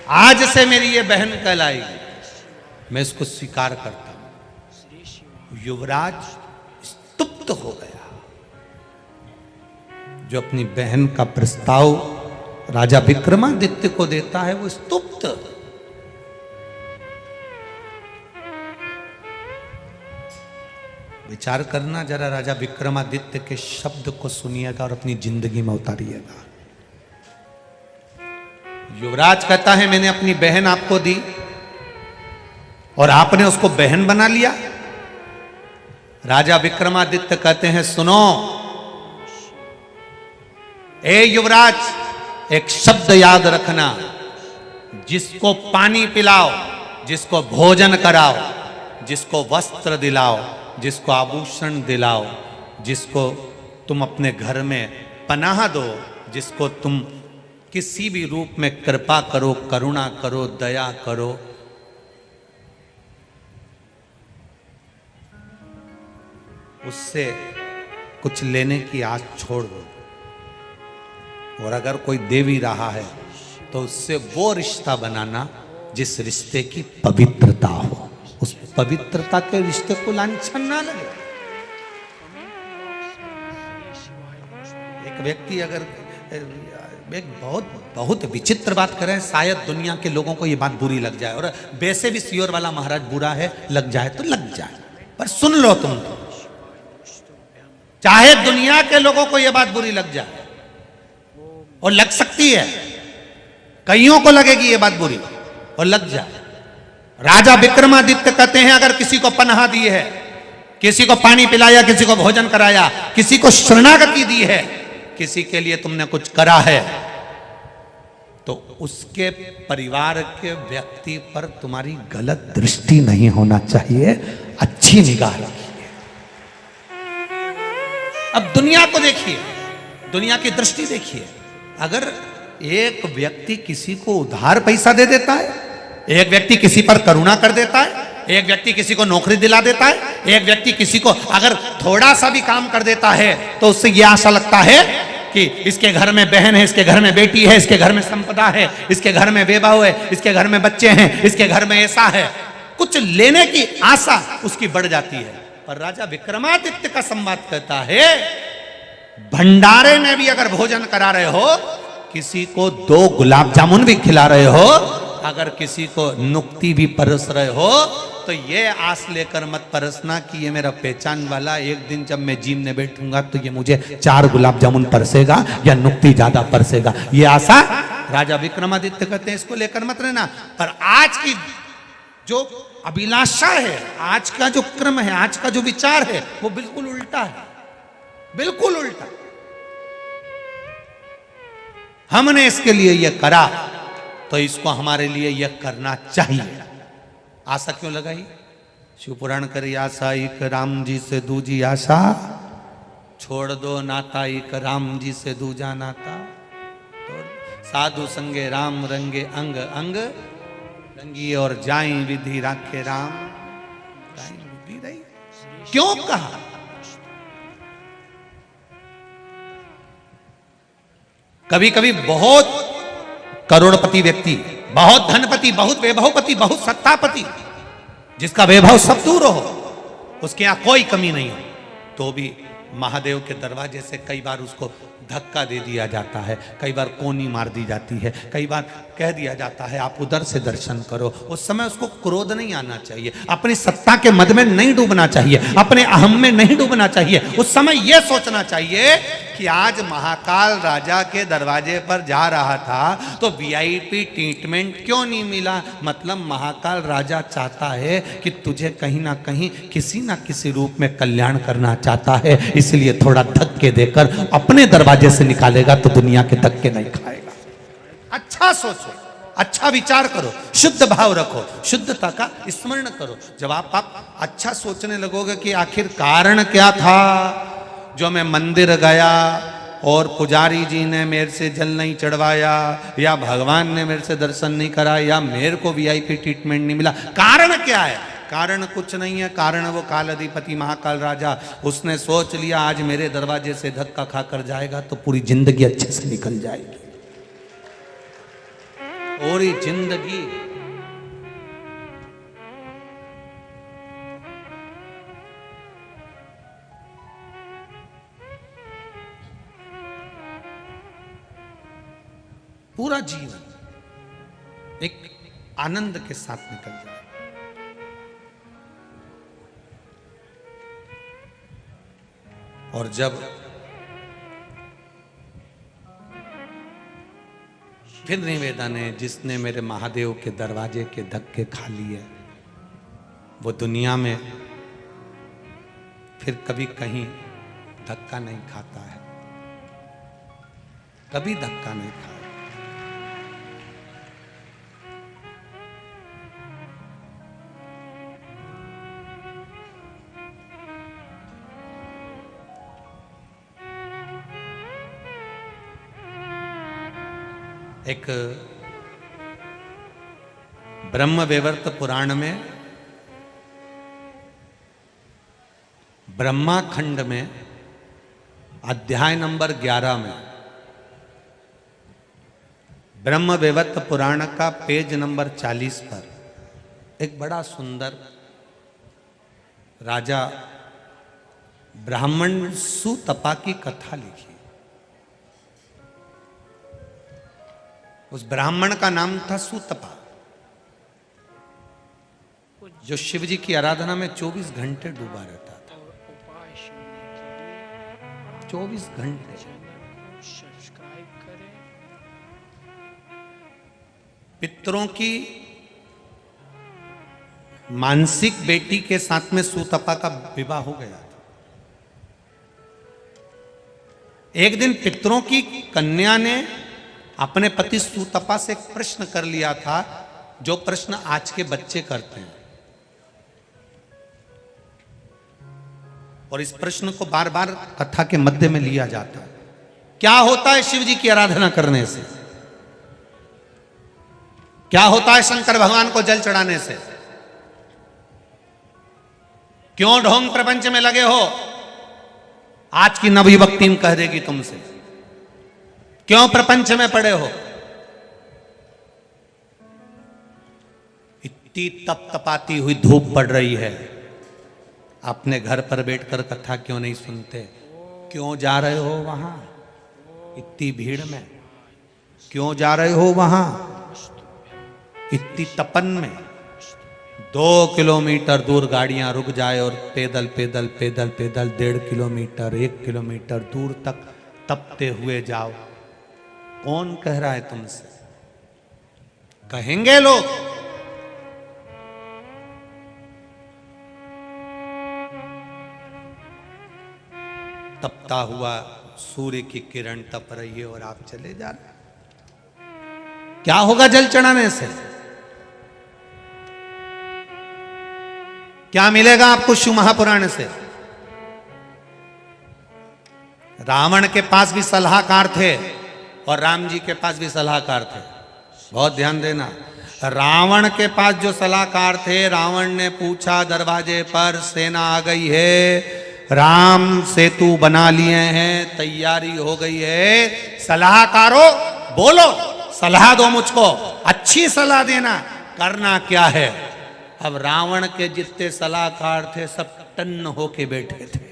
आज से मेरी ये बहन कहलाएगी, मैं इसको स्वीकार करता हूं। युवराज स्तुप्त हो गया। जो अपनी बहन का प्रस्ताव राजा विक्रमादित्य को देता है वो स्तुप्त। विचार करना जरा, राजा विक्रमादित्य के शब्द को सुनिएगा और अपनी जिंदगी में उतारिएगा। युवराज कहता है मैंने अपनी बहन आपको दी और आपने उसको बहन बना लिया। राजा विक्रमादित्य कहते हैं सुनो ए युवराज, एक शब्द याद रखना, जिसको पानी पिलाओ, जिसको भोजन कराओ, जिसको वस्त्र दिलाओ, जिसको आभूषण दिलाओ, जिसको तुम अपने घर में पनाह दो, जिसको तुम किसी भी रूप में कृपा करो, करुणा करो, दया करो, उससे कुछ लेने की आस छोड़ दो। और अगर कोई दे भी रहा है तो उससे वो रिश्ता बनाना जिस रिश्ते की पवित्रता हो, उस पवित्रता के रिश्ते को लांछन ना लगे। एक व्यक्ति अगर एक बहुत विचित्र बात करें, शायद दुनिया के लोगों को ये बात बुरी लग जाए, और वैसे भी सियोर वाला महाराज बुरा है, लग जाए तो लग जाए, पर सुन लो तुम तो। चाहे दुनिया के लोगों को यह बात बुरी लग जाए, और लग सकती है, कईयों को लगेगी ये बात बुरी और लग जाए। राजा विक्रमादित्य कहते हैं अगर किसी को पनाह दी है, किसी को पानी पिलाया, किसी को भोजन कराया, किसी को शरणागति दी है, किसी के लिए तुमने कुछ करा है, तो उसके परिवार के व्यक्ति पर तुम्हारी गलत दृष्टि नहीं होना चाहिए, अच्छी निगाह रखिए। अब दुनिया को देखिए, दुनिया की दृष्टि देखिए। अगर एक व्यक्ति किसी को उधार पैसा दे देता है, एक व्यक्ति किसी पर करुणा कर देता है, एक व्यक्ति किसी को नौकरी दिला देता है, एक व्यक्ति किसी को अगर थोड़ा सा भी काम कर देता है, तो उससे यह आशा लगता है कि इसके घर में बहन है, इसके घर में बेटी है, इसके घर में संपदा है, इसके घर में बेबहू है, इसके घर में बच्चे हैं, इसके घर में ऐसा है, कुछ लेने की आशा उसकी बढ़ जाती है। पर राजा विक्रमादित्य का संवाद कहता है भंडारे में भी अगर भोजन करा रहे हो, किसी को 2 गुलाब जामुन भी खिला रहे हो, अगर किसी को नुक्ति भी परस रहे हो, तो ये आस लेकर मत परसना कि ये मेरा पहचान वाला, एक दिन जब मैं जिम में बैठूंगा तो ये मुझे 4 गुलाब जामुन परसेगा या नुक्ति ज्यादा परसेगा। ये आशा राजा विक्रमादित्य कहते हैं इसको लेकर मत रहना। पर आज की जो अभिलाषा है, आज का जो क्रम है, आज का जो विचार है, वो बिल्कुल उल्टा है, बिल्कुल उल्टा। हमने इसके लिए यह करा तो इसको हमारे लिए यह करना चाहिए। आशा क्यों लगाई? शिव पुराण करी आशा एक राम जी से दूजी आशा, छोड़ दो नाता एक राम जी से दूजा नाता, साधु संगे राम रंगे अंग अंग, रंगी और जाई विधि राखे राम, विधि रही। क्यों कहा? कभी कभी बहुत करोड़पति व्यक्ति, बहुत धनपति, बहुत वैभवपति, बहुत सत्तापति, जिसका वैभव सब दूर हो, उसके यहां कोई कमी नहीं हो, तो भी महादेव के दरवाजे से कई बार उसको धक्का दे दिया जाता है, कई बार कोनी मार दी जाती है, कई बार कह दिया जाता है आप उधर से दर्शन करो। उस समय उसको क्रोध नहीं आना चाहिए, अपनी सत्ता के मद में नहीं डूबना चाहिए, अपने अहम में नहीं डूबना चाहिए। उस समय यह सोचना चाहिए कि आज महाकाल राजा के दरवाजे पर जा रहा था तो वीआईपी ट्रीटमेंट क्यों नहीं मिला। मतलब महाकाल राजा चाहता है कि तुझे कहीं ना कहीं किसी ना किसी रूप में कल्याण करना चाहता है, इसलिए थोड़ा धक्के देकर अपने दरवाजे से निकालेगा तो दुनिया के धक्के नहीं खाएगा। अच्छा सोचो, अच्छा विचार करो, शुद्ध भाव रखो, शुद्धता का स्मरण करो। जब आप अच्छा सोचने लगोगे कि आखिर कारण क्या था जो मैं मंदिर गया और पुजारी जी ने मेरे से जल नहीं चढ़वाया, या भगवान ने मेरे से दर्शन नहीं करा, या मेरे को वीआईपी ट्रीटमेंट नहीं मिला, कारण क्या है। कारण कुछ नहीं है, कारण वो काल अधिपति महाकाल राजा, उसने सोच लिया आज मेरे दरवाजे से धक्का खाकर जाएगा तो पूरी जिंदगी अच्छे से निकल जाएगी। और ये जिंदगी पूरा जीवन एक आनंद के साथ निकल जाए। और जब फिर निवेदन है, जिसने मेरे महादेव के दरवाजे के धक्के खा लिए वो दुनिया में फिर कभी कहीं धक्का नहीं खाता है, कभी धक्का नहीं खाया। एक ब्रह्म वैवर्त पुराण में ब्रह्मा खंड में अध्याय नंबर 11 में ब्रह्म वैवर्त पुराण का पेज नंबर 40 पर एक बड़ा सुंदर राजा ब्राह्मण सुतपा की कथा लिखी। उस ब्राह्मण का नाम था सुतपा, जो शिव जी की आराधना में 24 घंटे डूबा रहता था। 24 घंटे। सब्सक्राइब करें। पितरों की मानसिक बेटी के साथ में सुतपा का विवाह हो गया था। एक दिन पितरों की कन्या ने अपने पति सुतपा से एक प्रश्न कर लिया था, जो प्रश्न आज के बच्चे करते हैं, और इस प्रश्न को बार बार कथा के मध्य में लिया जाता है। क्या होता है शिव जी की आराधना करने से? क्या होता है शंकर भगवान को जल चढ़ाने से? क्यों ढोंग प्रपंच में लगे हो? आज की नवयुवक टीम कह देगी तुमसे। क्यों प्रपंच में पड़े हो? इतनी तपतपाती हुई धूप पड़ रही है, अपने घर पर बैठकर कथा क्यों नहीं सुनते? क्यों जा रहे हो वहां इतनी भीड़ में? क्यों जा रहे हो वहां इतनी तपन में? 2 किलोमीटर दूर गाड़ियां रुक जाए और पैदल पैदल पैदल पैदल 1.5 किलोमीटर 1 किलोमीटर दूर तक तपते हुए जाओ। कौन कह रहा है तुमसे? कहेंगे लोग। तपता हुआ सूर्य की किरण तप रही है और आप चले जा रहे। क्या होगा जल चढ़ाने से? क्या मिलेगा आपको शिव महापुराण से? रावण के पास भी सलाहकार थे और राम जी के पास भी सलाहकार थे। बहुत ध्यान देना। रावण के पास जो सलाहकार थे, रावण ने पूछा दरवाजे पर सेना आ गई है, राम सेतु बना लिए हैं, तैयारी हो गई है, सलाहकारों बोलो, सलाह दो मुझको, अच्छी सलाह देना, करना क्या है? अब रावण के जितने सलाहकार थे सब टन्न होके बैठे थे।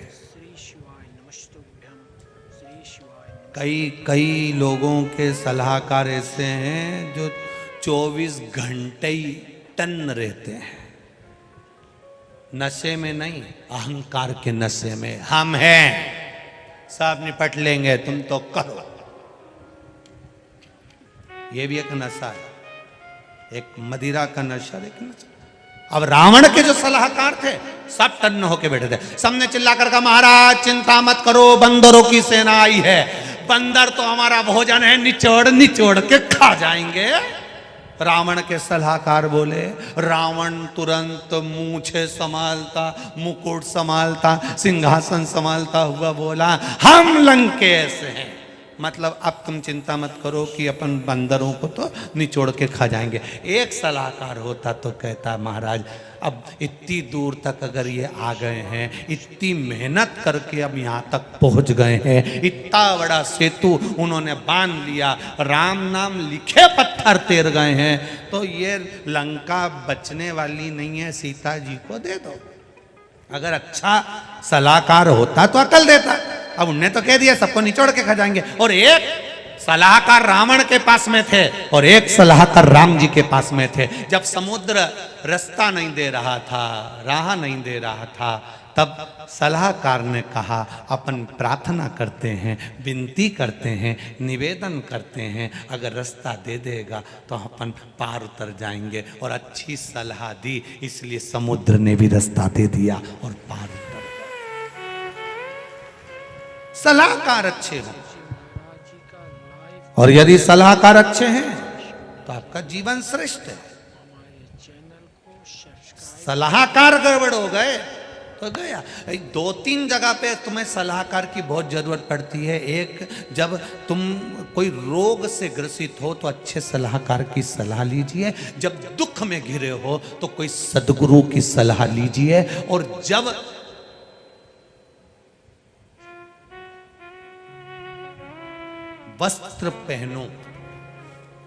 कई लोगों के सलाहकार ऐसे हैं जो 24 घंटे ही टन्न रहते हैं। नशे में नहीं, अहंकार के नशे में। हम हैं सब निपट लेंगे, तुम तो करो। ये भी एक नशा है, एक मदिरा का नशा। लेकिन अब रावण के जो सलाहकार थे सब तन्न होके बैठे थे। सबने चिल्लाकर कहा महाराज चिंता मत करो, बंदरों की सेना आई है, बंदर तो हमारा भोजन है, निचोड़ निचोड़ के खा जाएंगे। रावण के सलाहकार बोले, रावण तुरंत मूछे संभालता, मुकुट संभालता, सिंहासन संभालता हुआ बोला, हम लंकेश हैं। मतलब अब तुम चिंता मत करो कि अपन बंदरों को तो निचोड़ के खा जाएंगे। एक सलाहकार होता तो कहता महाराज अब इतनी दूर तक अगर ये आ गए हैं, इतनी मेहनत करके अब यहाँ तक पहुँच गए हैं, इतना बड़ा सेतु उन्होंने बांध लिया, राम नाम लिखे पत्थर तेर गए हैं, तो ये लंका बचने वाली नहीं है, सीता जी को दे दो। अगर अच्छा सलाहकार होता तो अकल देता। अब उनने तो कह दिया सबको निचोड़ के खा जाएंगे। और एक सलाहकार रावण के पास में थे और एक सलाहकार राम जी के पास में थे। जब समुद्र रास्ता नहीं दे रहा था, राह नहीं दे रहा था, तब सलाहकार ने कहा अपन प्रार्थना करते हैं, विनती करते हैं, निवेदन करते हैं, अगर रास्ता दे देगा तो अपन पार उतर जाएंगे। और अच्छी सलाह दी, इसलिए समुद्र ने भी रास्ता दे दिया और पार उतर। सलाहकार अच्छे हो, और यदि सलाहकार अच्छे हैं तो आपका जीवन श्रेष्ठ है। सलाहकार गड़बड़ हो गए तो गया। दो तीन जगह पे तुम्हें सलाहकार की बहुत जरूरत पड़ती है। एक, जब तुम कोई रोग से ग्रसित हो तो अच्छे सलाहकार की सलाह लीजिए। जब दुख में घिरे हो तो कोई सद्गुरु की सलाह लीजिए। और जब वस्त्र पहनो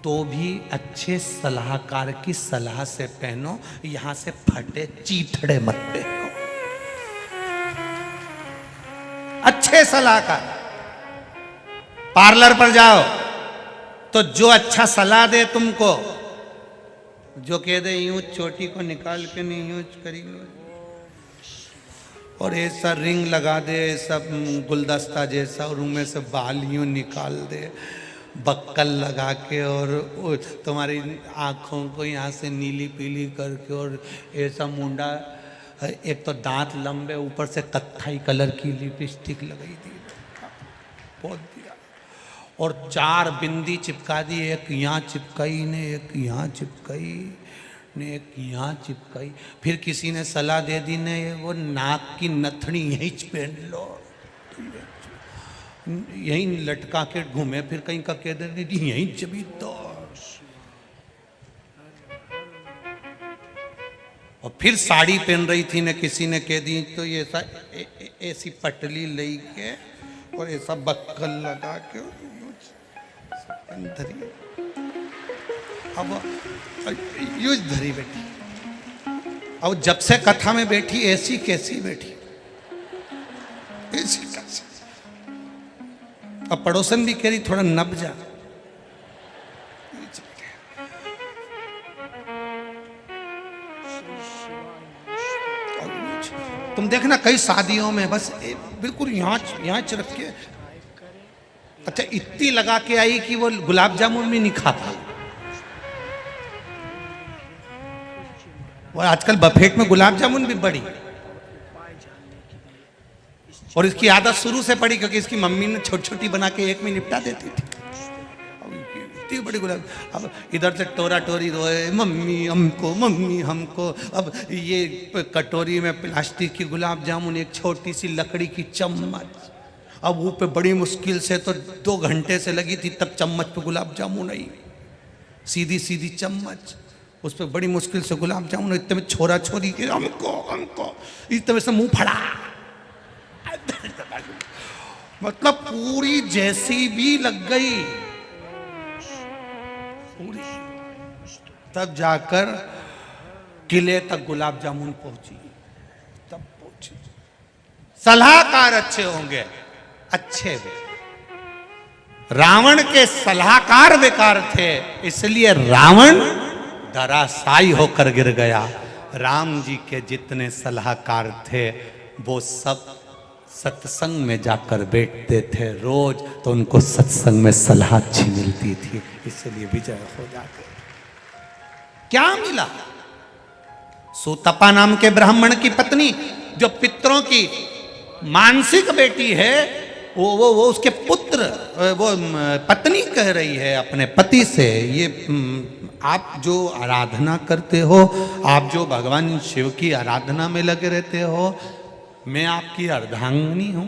तो भी अच्छे सलाहकार की सलाह से पहनो, यहां से फटे चीथड़े मत पहनो। अच्छे सलाहकार, पार्लर पर जाओ तो जो अच्छा सलाह दे तुमको, जो कह दे यूं चोटी को निकाल के नहीं यूं करी और ऐसा रिंग लगा दे, सब गुलदस्ता जैसा, और उनमें से बाल यूं निकाल दे बक्कल लगा के, और तुम्हारी आँखों को यहाँ से नीली पीली करके, और ऐसा मुंडा, एक तो दांत लंबे, ऊपर से कत्थई कलर की लिपस्टिक लगाई दी, बहुत दिया, और 4 बिंदी चिपका दी, एक यहाँ चिपकाई ने, एक यहाँ चिपकाई ने, एक यहाँ चिपकाई। फिर किसी ने सलाह दे दी ने, वो नाक की नथनी यहीं पहन लो, यहीं लटका के घूमे, फिर कहीं का कह दे यहीं जबी तो। और फिर साड़ी पहन रही थी ने, किसी ने कह दी तो ये ऐसा ऐसी पटली ले के और ऐसा बक्कल लगा के धरी, अब यूज धरी बैठी। अब जब से कथा में बैठी ऐसी कैसी बैठी, ऐसी कैसी। अब पड़ोसन भी कह रही थोड़ा नब जा। तुम देखना कई शादियों में बस बिल्कुल यहाँ रख के, अच्छा इतनी लगा के आई कि वो गुलाब जामुन भी नहीं खाता। और आजकल बफेट में गुलाब जामुन भी बड़ी, और इसकी आदत शुरू से पड़ी क्योंकि इसकी मम्मी ने छोटी छोटी बना के एक में निपटा देती थी। इतनी बड़ी गुलाब, अब इधर से टोरा टोरी रोए मम्मी हमको, मम्मी हमको। अब ये कटोरी में प्लास्टिक की गुलाब जामुन, एक छोटी सी लकड़ी की चम्मच, अब वो पे बड़ी मुश्किल से तो 2 घंटे से लगी थी, तब चम्मच पे गुलाब जामुन आई, सीधी सीधी चम्मच, उस पर बड़ी मुश्किल से गुलाब जामुन। इतने में छोरा छोरी के हमको इतने से मुंह फड़ा, मतलब पूरी जैसी भी लग गई पूरी। तब जाकर किले तक गुलाब जामुन पहुंची, तब पहुंची। सलाहकार अच्छे होंगे, अच्छे भी। रावण के सलाहकार बेकार थे, इसलिए रावण धराशायी होकर गिर गया। राम जी के जितने सलाहकार थे वो सब सत्संग में जाकर बैठते थे रोज, तो उनको सत्संग में सलाह अच्छी मिलती थी, इसलिए विजय हो जाते। क्या मिला? सुतपा नाम के ब्राह्मण की पत्नी, जो पितरों की मानसिक बेटी है, वो उसके पुत्र, वो पत्नी कह रही है अपने पति से, ये आप जो आराधना करते हो, आप जो भगवान शिव की आराधना में लगे रहते हो, मैं आपकी अर्धांगिनी हूं,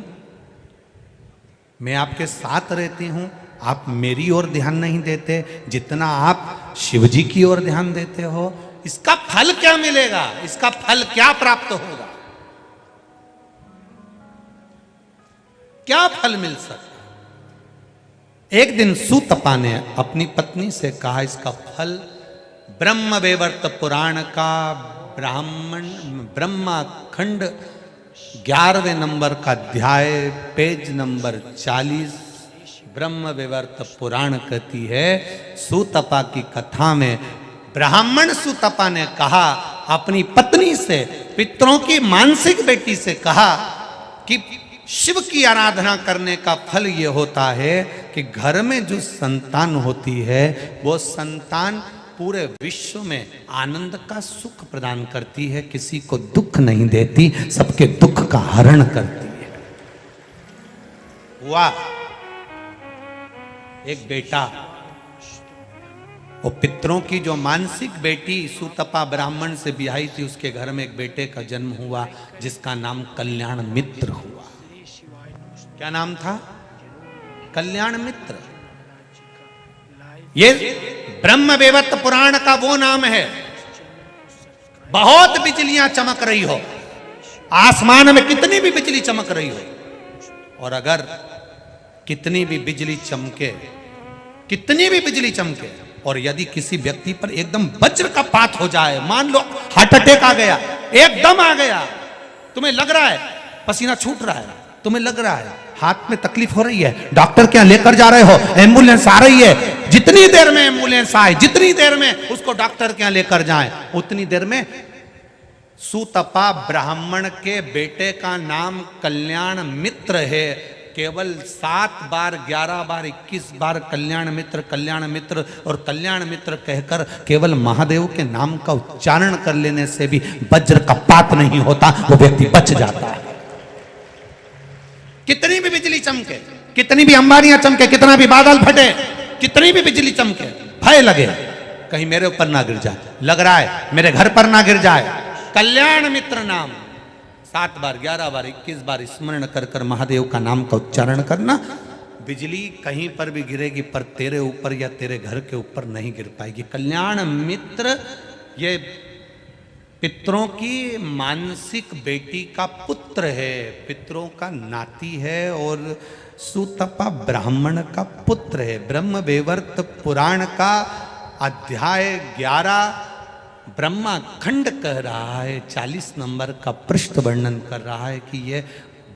मैं आपके साथ रहती हूं, आप मेरी ओर ध्यान नहीं देते जितना आप शिव जी की ओर ध्यान देते हो। इसका फल क्या मिलेगा? इसका फल क्या प्राप्त होगा? क्या फल मिल सकता? एक दिन सुतपा ने अपनी पत्नी से कहा, इसका फल ब्रह्म वैवर्त पुराण का ब्रह्माखंड 11वें नंबर का अध्याय, पेज नंबर 40, ब्रह्म वैवर्त पुराण कहती है, सुतपा की कथा में ब्राह्मण सुतपा ने कहा अपनी पत्नी से, पितरों की मानसिक बेटी से कहा कि शिव की आराधना करने का फल ये होता है कि घर में जो संतान होती है, वो संतान पूरे विश्व में आनंद का सुख प्रदान करती है, किसी को दुख नहीं देती, सबके दुख का हरण करती है। वाह! एक बेटा, वो पितरों की जो मानसिक बेटी सुतपा ब्राह्मण से ब्याही थी, उसके घर में एक बेटे का जन्म हुआ जिसका नाम कल्याण मित्र हुआ। क्या नाम था? कल्याण मित्र। ये ब्रह्म वैवर्त पुराण का वो नाम है। बहुत बिजलियां चमक रही हो, आसमान में कितनी भी बिजली चमक रही हो, और अगर कितनी भी बिजली चमके, कितनी भी बिजली चमके, और यदि किसी व्यक्ति पर एकदम वज्र का पात हो जाए, मान लो हार्ट अटैक आ गया, एकदम आ गया, तुम्हें लग रहा है पसीना छूट रहा है, तुम्हें लग रहा है हाथ में तकलीफ हो रही है, डॉक्टर के यहां लेकर जा रहे हो, एम्बुलेंस आ रही है, जितनी देर में एम्बुलेंस आए, जितनी देर में उसको डॉक्टर के यहां लेकर जाएं, उतनी देर में सुतपा ब्राह्मण के बेटे का नाम कल्याण मित्र है। केवल 7 बार, 11 बार, 21 बार कल्याण मित्र और कल्याण मित्र कहकर केवल महादेव के नाम का उच्चारण कर लेने से भी वज्र का पात नहीं होता, वो व्यक्ति बच जाता है। कितनी भी बिजली चमके, कितनी भी अंबारियां चमके, कितना भी बादल फटे, कितनी भी बिजली चमके, भय लगे कहीं मेरे ऊपर ना गिर जाए, लग रहा है मेरे घर पर ना गिर जाए, कल्याण मित्र नाम 7 बार, 11 बार, 21 बार स्मरण कर कर महादेव का नाम का उच्चारण करना, बिजली कहीं पर भी गिरेगी पर तेरे ऊपर या तेरे घर के ऊपर नहीं गिर पाएगी। कल्याण मित्र ये पितरों की मानसिक बेटी का पुत्र है, पितरों का नाती है, और सुतपा ब्राह्मण का पुत्र है। ब्रह्म वैवर्त पुराण का अध्याय 11 ब्रह्माखंड कह रहा है, 40 नंबर का पृष्ठ वर्णन कर रहा है कि यह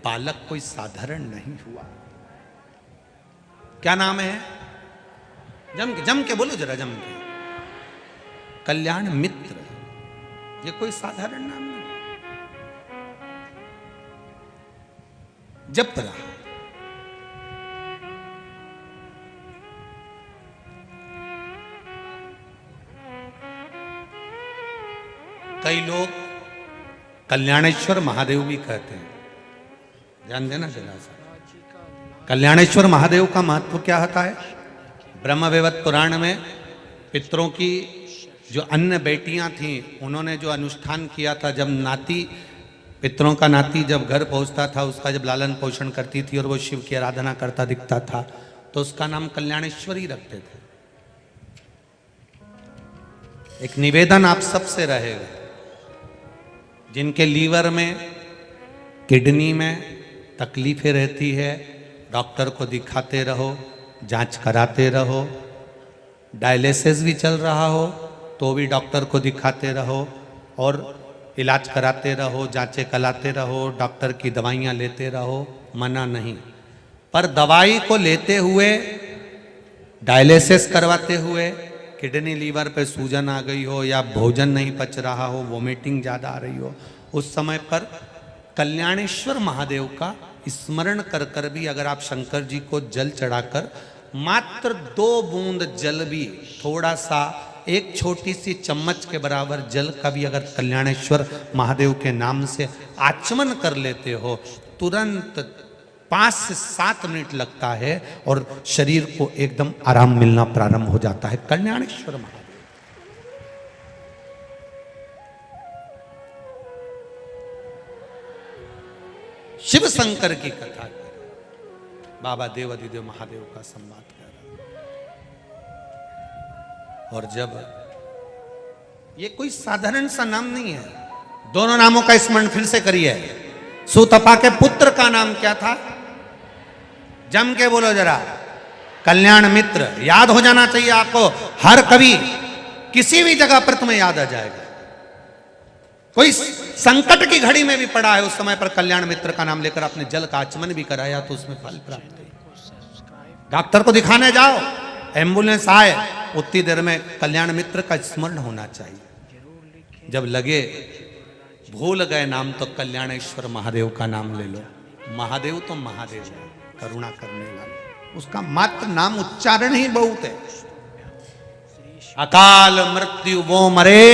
बालक कोई साधारण नहीं हुआ। क्या नाम है? जम के बोलो जरा, जम के। कल्याण मित्र, ये कोई साधारण नाम नहीं। जप रहा, कई लोग कल्याणेश्वर महादेव भी कहते हैं, ध्यान देना जरा सा। कल्याणेश्वर महादेव का महत्व क्या होता है? ब्रह्म वैवर्त पुराण में पितरों की जो अन्य बेटियां थीं, उन्होंने जो अनुष्ठान किया था, जब नाती, पितरों का नाती जब घर पहुंचता था, उसका जब लालन पोषण करती थी और वो शिव की आराधना करता दिखता था, तो उसका नाम कल्याणेश्वरी रखते थे। एक निवेदन आप सबसे रहेगा, जिनके लीवर में, किडनी में तकलीफें रहती है, डॉक्टर को दिखाते रहो, जांच कराते रहो, डायलिसिस भी चल रहा हो तो भी डॉक्टर को दिखाते रहो और इलाज कराते रहो, जांचें कराते रहो, डॉक्टर की दवाइयाँ लेते रहो, मना नहीं। पर दवाई को लेते हुए, डायलिसिस करवाते हुए किडनी लीवर पे सूजन आ गई हो, या भोजन नहीं पच रहा हो, वोमिटिंग ज़्यादा आ रही हो, उस समय पर कल्याणेश्वर महादेव का स्मरण कर कर भी अगर आप शंकर जी को जल चढ़ाकर मात्र 2 बूंद जल भी, थोड़ा सा, एक छोटी सी चम्मच के बराबर जल का भी अगर कल्याणेश्वर महादेव के नाम से आचमन कर लेते हो, तुरंत 5 से 7 मिनट लगता है और शरीर को एकदम आराम मिलना प्रारंभ हो जाता है। कल्याणेश्वर महादेव, शिव शंकर की कथा कर, बाबा देवाधिदेव महादेव का संवाद कर रहा। और जब ये कोई साधारण सा नाम नहीं है, दोनों नामों का स्मरण फिर से करिए। सुतपा के पुत्र का नाम क्या था? जम के बोलो जरा, कल्याण मित्र। याद हो जाना चाहिए आपको, हर कभी किसी भी जगह पर तुम्हें याद आ जाएगा। कोई संकट की घड़ी में भी पड़ा है, उस समय पर कल्याण मित्र का नाम लेकर आपने जल का आचमन भी कराया तो उसमें फल प्राप्त हुआ। डॉक्टर को दिखाने जाओ, एम्बुलेंस आए, उतनी देर में कल्याण मित्र का स्मरण होना चाहिए। जब लगे भूल गए नाम तो कल्याणेश्वर महादेव का नाम ले लो। महादेव तो महादेव है, करुणा करने वाले, उसका मात्र नाम उच्चारण ही बहुत है। अकाल मृत्यु वो मरे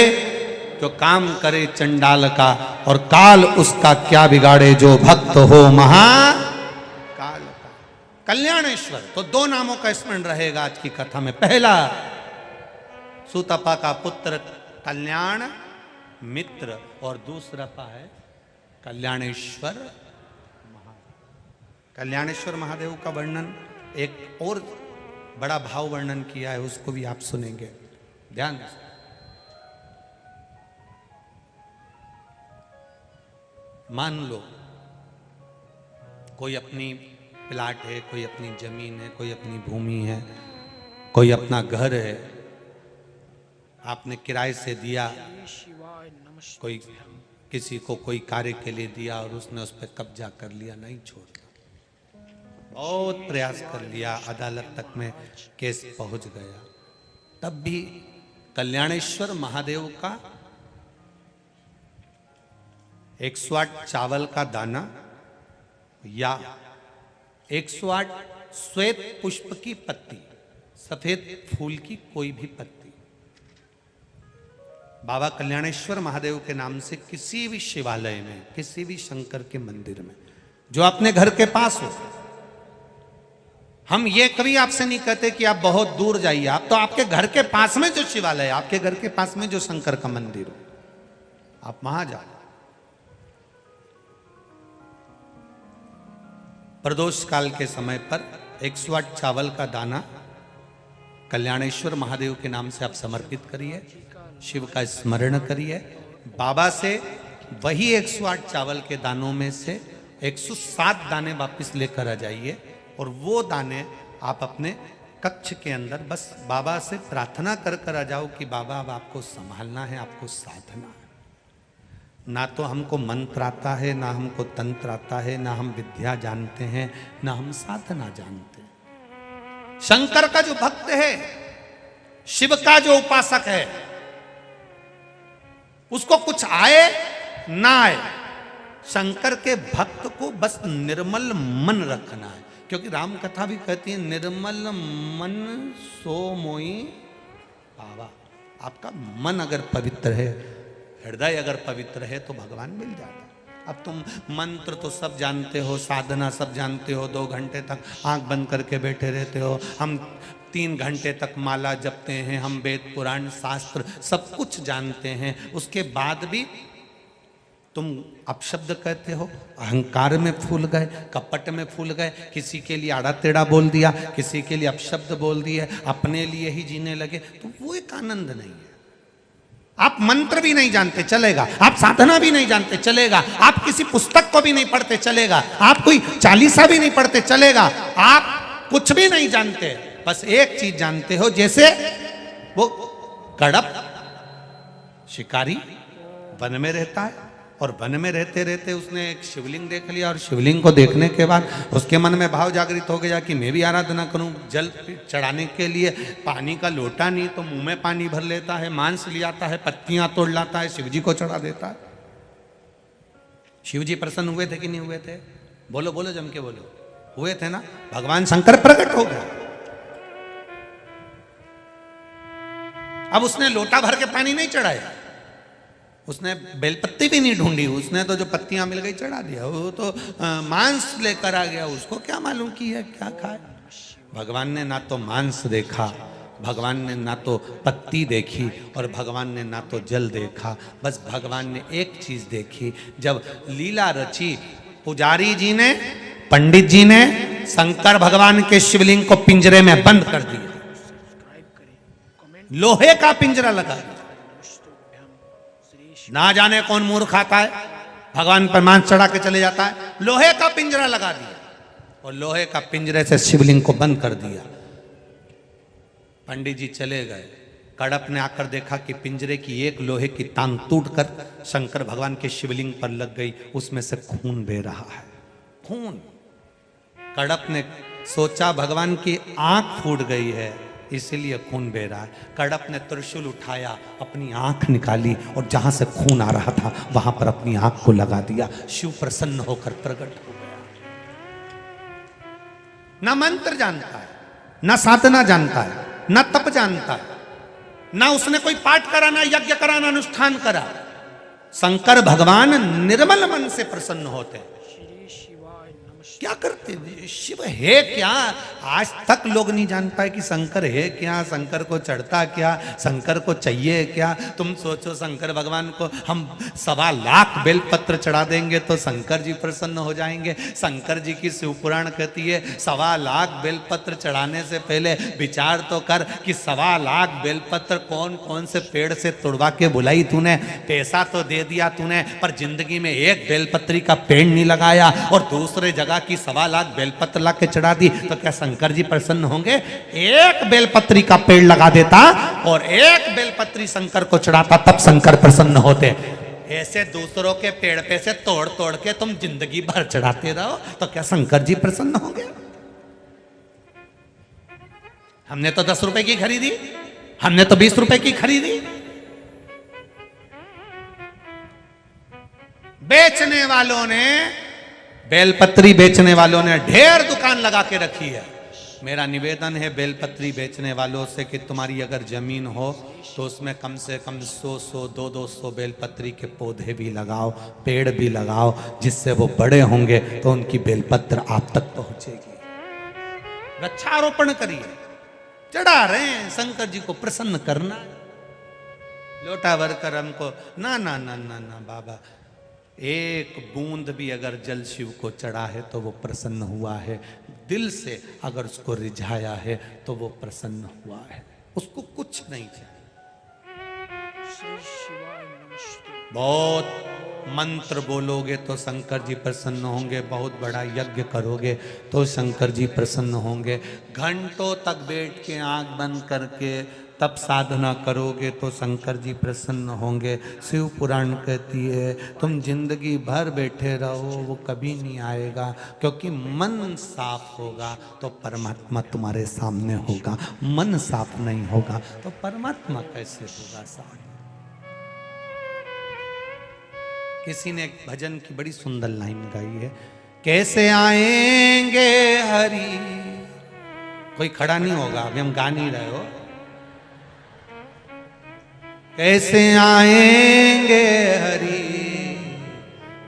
जो काम करे चंडाल का, और काल उसका क्या बिगाड़े जो भक्त हो महाकाल का। कल्याणेश्वर, तो 2 नामों का स्मरण रहेगा आज की कथा में। पहला, सुतपा का पुत्र कल्याण मित्र, और दूसरा है कल्याणेश्वर महादेव। कल्याणेश्वर महादेव का वर्णन एक और बड़ा भाव वर्णन किया है, उसको भी आप सुनेंगे, ध्यान से। मान लो कोई अपनी प्लाट है, कोई अपनी जमीन है, कोई अपनी भूमि है, कोई अपना घर है, आपने किराए से दिया, कोई किसी को कोई कार्य के लिए दिया और उसने उस पर कब्जा कर लिया, नहीं छोड़ता। बहुत प्रयास कर लिया, अदालत तक में केस पहुंच गया, तब भी कल्याणेश्वर महादेव का 108 चावल का दाना या 108 श्वेत पुष्प की पत्ती, सफेद फूल की कोई भी पत्ती, बाबा कल्याणेश्वर महादेव के नाम से किसी भी शिवालय में, किसी भी शंकर के मंदिर में, जो अपने घर के पास हो। हम ये कभी आपसे नहीं कहते कि आप बहुत दूर जाइए, आप तो आपके घर के पास में जो शिवालय, आपके घर के पास में जो शंकर का मंदिर हो, आप वहां जाओ। प्रदोष काल के समय पर 108 चावल का दाना कल्याणेश्वर महादेव के नाम से आप समर्पित करिए, शिव का स्मरण करिए। बाबा से वही 108 चावल के दानों में से 107 दाने वापस लेकर आ जाइए, और वो दाने आप अपने कक्ष के अंदर बस बाबा से प्रार्थना कर कर आ जाओ कि बाबा अब आपको संभालना है, आपको साधना है। ना तो हमको मंत्र आता है, ना हमको तंत्र आता है, ना हम विद्या जानते हैं, ना हम साधना जानते हैं। शंकर का जो भक्त है, शिव का जो उपासक है, उसको कुछ आए ना आए, शंकर के भक्त को बस निर्मल मन रखना है। क्योंकि राम कथा भी कहती है, निर्मल मन सो मोई बाबा। आपका मन अगर पवित्र है, हृदय अगर पवित्र है, तो भगवान मिल जाता है। अब तुम मंत्र तो सब जानते हो, साधना सब जानते हो, 2 घंटे तक आंख बंद करके बैठे रहते हो, हम 3 घंटे तक माला जपते हैं, हम वेद पुराण शास्त्र सब कुछ जानते हैं, उसके बाद भी तुम अपशब्द कहते हो, अहंकार में फूल गए, कपट में फूल गए, किसी के लिए आड़ा टेढ़ा बोल दिया, किसी के लिए अपशब्द बोल दिए, अपने लिए ही जीने लगे, तो वो एक आनंद नहीं है। आप मंत्र भी नहीं जानते चलेगा, आप साधना भी नहीं जानते चलेगा, आप किसी पुस्तक को भी नहीं पढ़ते चलेगा, आप कोई चालीसा भी नहीं पढ़ते चलेगा, आप कुछ भी नहीं जानते, बस एक चीज जानते हो, जैसे वो कड़प शिकारी वन में रहता है, और वन में रहते रहते उसने एक शिवलिंग देख लिया, और शिवलिंग को देखने के बाद उसके मन में भाव जागृत हो गया कि मैं भी आराधना करूं। जल चढ़ाने के लिए पानी का लोटा नहीं तो मुंह में पानी भर लेता है, मांस ले आता है, पत्तियां तोड़ लाता है, शिव जी को चढ़ा देता है। शिव जी प्रसन्न हुए थे कि नहीं हुए थे? बोलो बोलो, जम के बोलो। हुए थे ना? भगवान शंकर प्रकट हो गए। अब उसने लोटा भर के पानी नहीं चढ़ाया, उसने बेलपत्ती भी नहीं ढूंढी, उसने तो जो पत्तियां मिल गई चढ़ा दिया। वो तो मांस लेकर आ गया, उसको क्या मालूम की है क्या खाए। भगवान ने ना तो मांस देखा, भगवान ने ना तो पत्ती देखी, और भगवान ने ना तो जल देखा। बस भगवान ने एक चीज देखी, जब लीला रची, पुजारी जी ने, पंडित जी ने शंकर भगवान के शिवलिंग को पिंजरे में बंद कर दिया। लोहे का पिंजरा लगा दिया। ना जाने कौन मूर्ख आता है, भगवान पर मांस चढ़ा के चले जाता है। लोहे का पिंजरा लगा दिया, और लोहे का पिंजरे से शिवलिंग को बंद कर दिया। पंडित जी चले गए, कड़प ने आकर देखा कि पिंजरे की एक लोहे की तांग टूटकर शंकर भगवान के शिवलिंग पर लग गई, उसमें से खून बह रहा है, खून। कड़प ने सोचा भगवान की आंख फूट गई है इसीलिए खून बह रहा है। कड़प ने त्रिशूल उठाया, अपनी आंख निकाली, और जहां से खून आ रहा था वहां पर अपनी आंख को लगा दिया। शिव प्रसन्न होकर प्रकट हो गया। ना मंत्र जानता है, ना साधना जानता है, ना तप जानता है, ना उसने कोई पाठ करा, ना यज्ञ करा, ना अनुष्ठान करा। शंकर भगवान निर्मल मन से प्रसन्न होते हैं। क्या करते हैं? शिव है क्या? आज तक लोग नहीं जान पाए कि शंकर है क्या, शंकर को चढ़ता क्या, शंकर को चाहिए क्या। तुम सोचो, शंकर भगवान को हम 1.25 लाख बेलपत्र चढ़ा देंगे तो शंकर जी प्रसन्न हो जाएंगे। शंकर जी की शिवपुराण कहती है 1.25 लाख बेलपत्र चढ़ाने से पहले विचार तो कर कि 1.25 लाख बेलपत्र कौन कौन से पेड़ से तोड़वा के बुलाई तूने। पैसा तो दे दिया तूने, पर जिंदगी में एक बेलपत्री का पेड़ नहीं लगाया, और दूसरे जगह की 1.25 लाख बेलपत्र ला के चढ़ा दी, तो क्या शंकर जी प्रसन्न होंगे? एक बेलपत्री का पेड़ लगा देता और एक बेलपत्री शंकर को चढ़ाता, तब शंकर प्रसन्न होते। ऐसे दूसरों के पेड़ पे से तोड़ तोड़ के तुम जिंदगी भर चढ़ाते रहो तो क्या शंकर जी प्रसन्न होंगे? हमने तो 10 रुपए की खरीदी, हमने तो 20 रुपए की खरीदी। बेचने वालों ने, बेलपत्री बेचने वालों ने ढेर दुकान लगा के रखी है। मेरा निवेदन है बेलपत्री बेचने वालों से कि तुम्हारी अगर जमीन हो तो उसमें कम से कम 100-100, 200-200 बेलपत्री के पौधे भी लगाओ, पेड़ भी लगाओ, जिससे वो बड़े होंगे तो उनकी बेलपत्र आप तक पहुंचेगी। वृक्षारोपण करिए, चढ़ा रहे हैं शंकर जी को प्रसन्न करना। लोटा भर कर हमको ना ना ना ना ना बाबा, एक बूंद भी अगर जल शिव को चढ़ा है तो वो प्रसन्न हुआ है। दिल से अगर उसको रिझाया है तो वो प्रसन्न हुआ है, उसको कुछ नहीं चाहिए। बहुत मंत्र बोलोगे तो शंकर जी प्रसन्न होंगे, बहुत बड़ा यज्ञ करोगे तो शंकर जी प्रसन्न होंगे। घंटों तक बैठ के आंख बंद करके तब साधना करोगे तो शंकर जी प्रसन्न होंगे। शिव पुराण कहती है तुम जिंदगी भर बैठे रहो, वो कभी नहीं आएगा, क्योंकि मन साफ होगा तो परमात्मा तुम्हारे सामने होगा। मन साफ नहीं होगा तो परमात्मा कैसे होगा सामने? किसी ने एक भजन की बड़ी सुंदर लाइन गाई है, कैसे आएंगे हरि। कोई खड़ा नहीं होगा, अभी हम गा नहीं रहे हो। कैसे आएंगे हरि,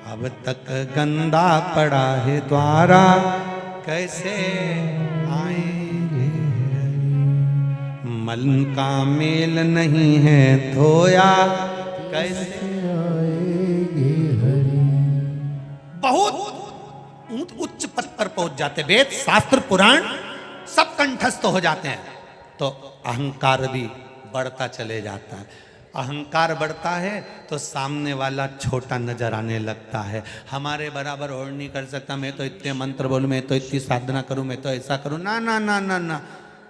अब तक गंदा पड़ा है द्वारा, कैसे आएंगे हरि। मन का मेल नहीं है धोया, कैसे आएंगे हरि। बहुत उच्च पद पर पहुंच जाते, वेद शास्त्र पुराण सब कंठस्थ हो जाते हैं तो अहंकार भी बढ़ता चले जाता है। अहंकार बढ़ता है तो सामने वाला छोटा नजर आने लगता है। हमारे बराबर और नहीं कर सकता, मैं तो इतने मंत्र बोलूं, मैं तो इतनी साधना करूं, मैं तो ऐसा करूं। ना ना ना ना ना,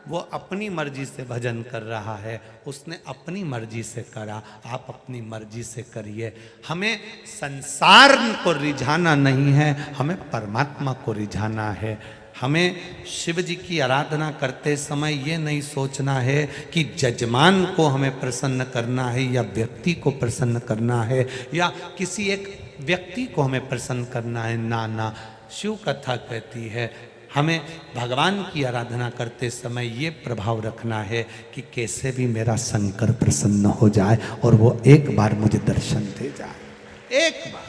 वो अपनी मर्जी से भजन कर रहा है, उसने अपनी मर्जी से करा, आप अपनी मर्जी से करिए। हमें संसार को रिझाना नहीं है, हमें परमात्मा को रिझाना है। हमें शिव जी की आराधना करते समय ये नहीं सोचना है कि जजमान को हमें प्रसन्न करना है, या व्यक्ति को प्रसन्न करना है, या किसी एक व्यक्ति को हमें प्रसन्न करना है। ना, शिव कथा कहती है हमें भगवान की आराधना करते समय ये प्रभाव रखना है कि कैसे भी मेरा शंकर प्रसन्न हो जाए और वो एक बार मुझे दर्शन दे जाए, एक बार।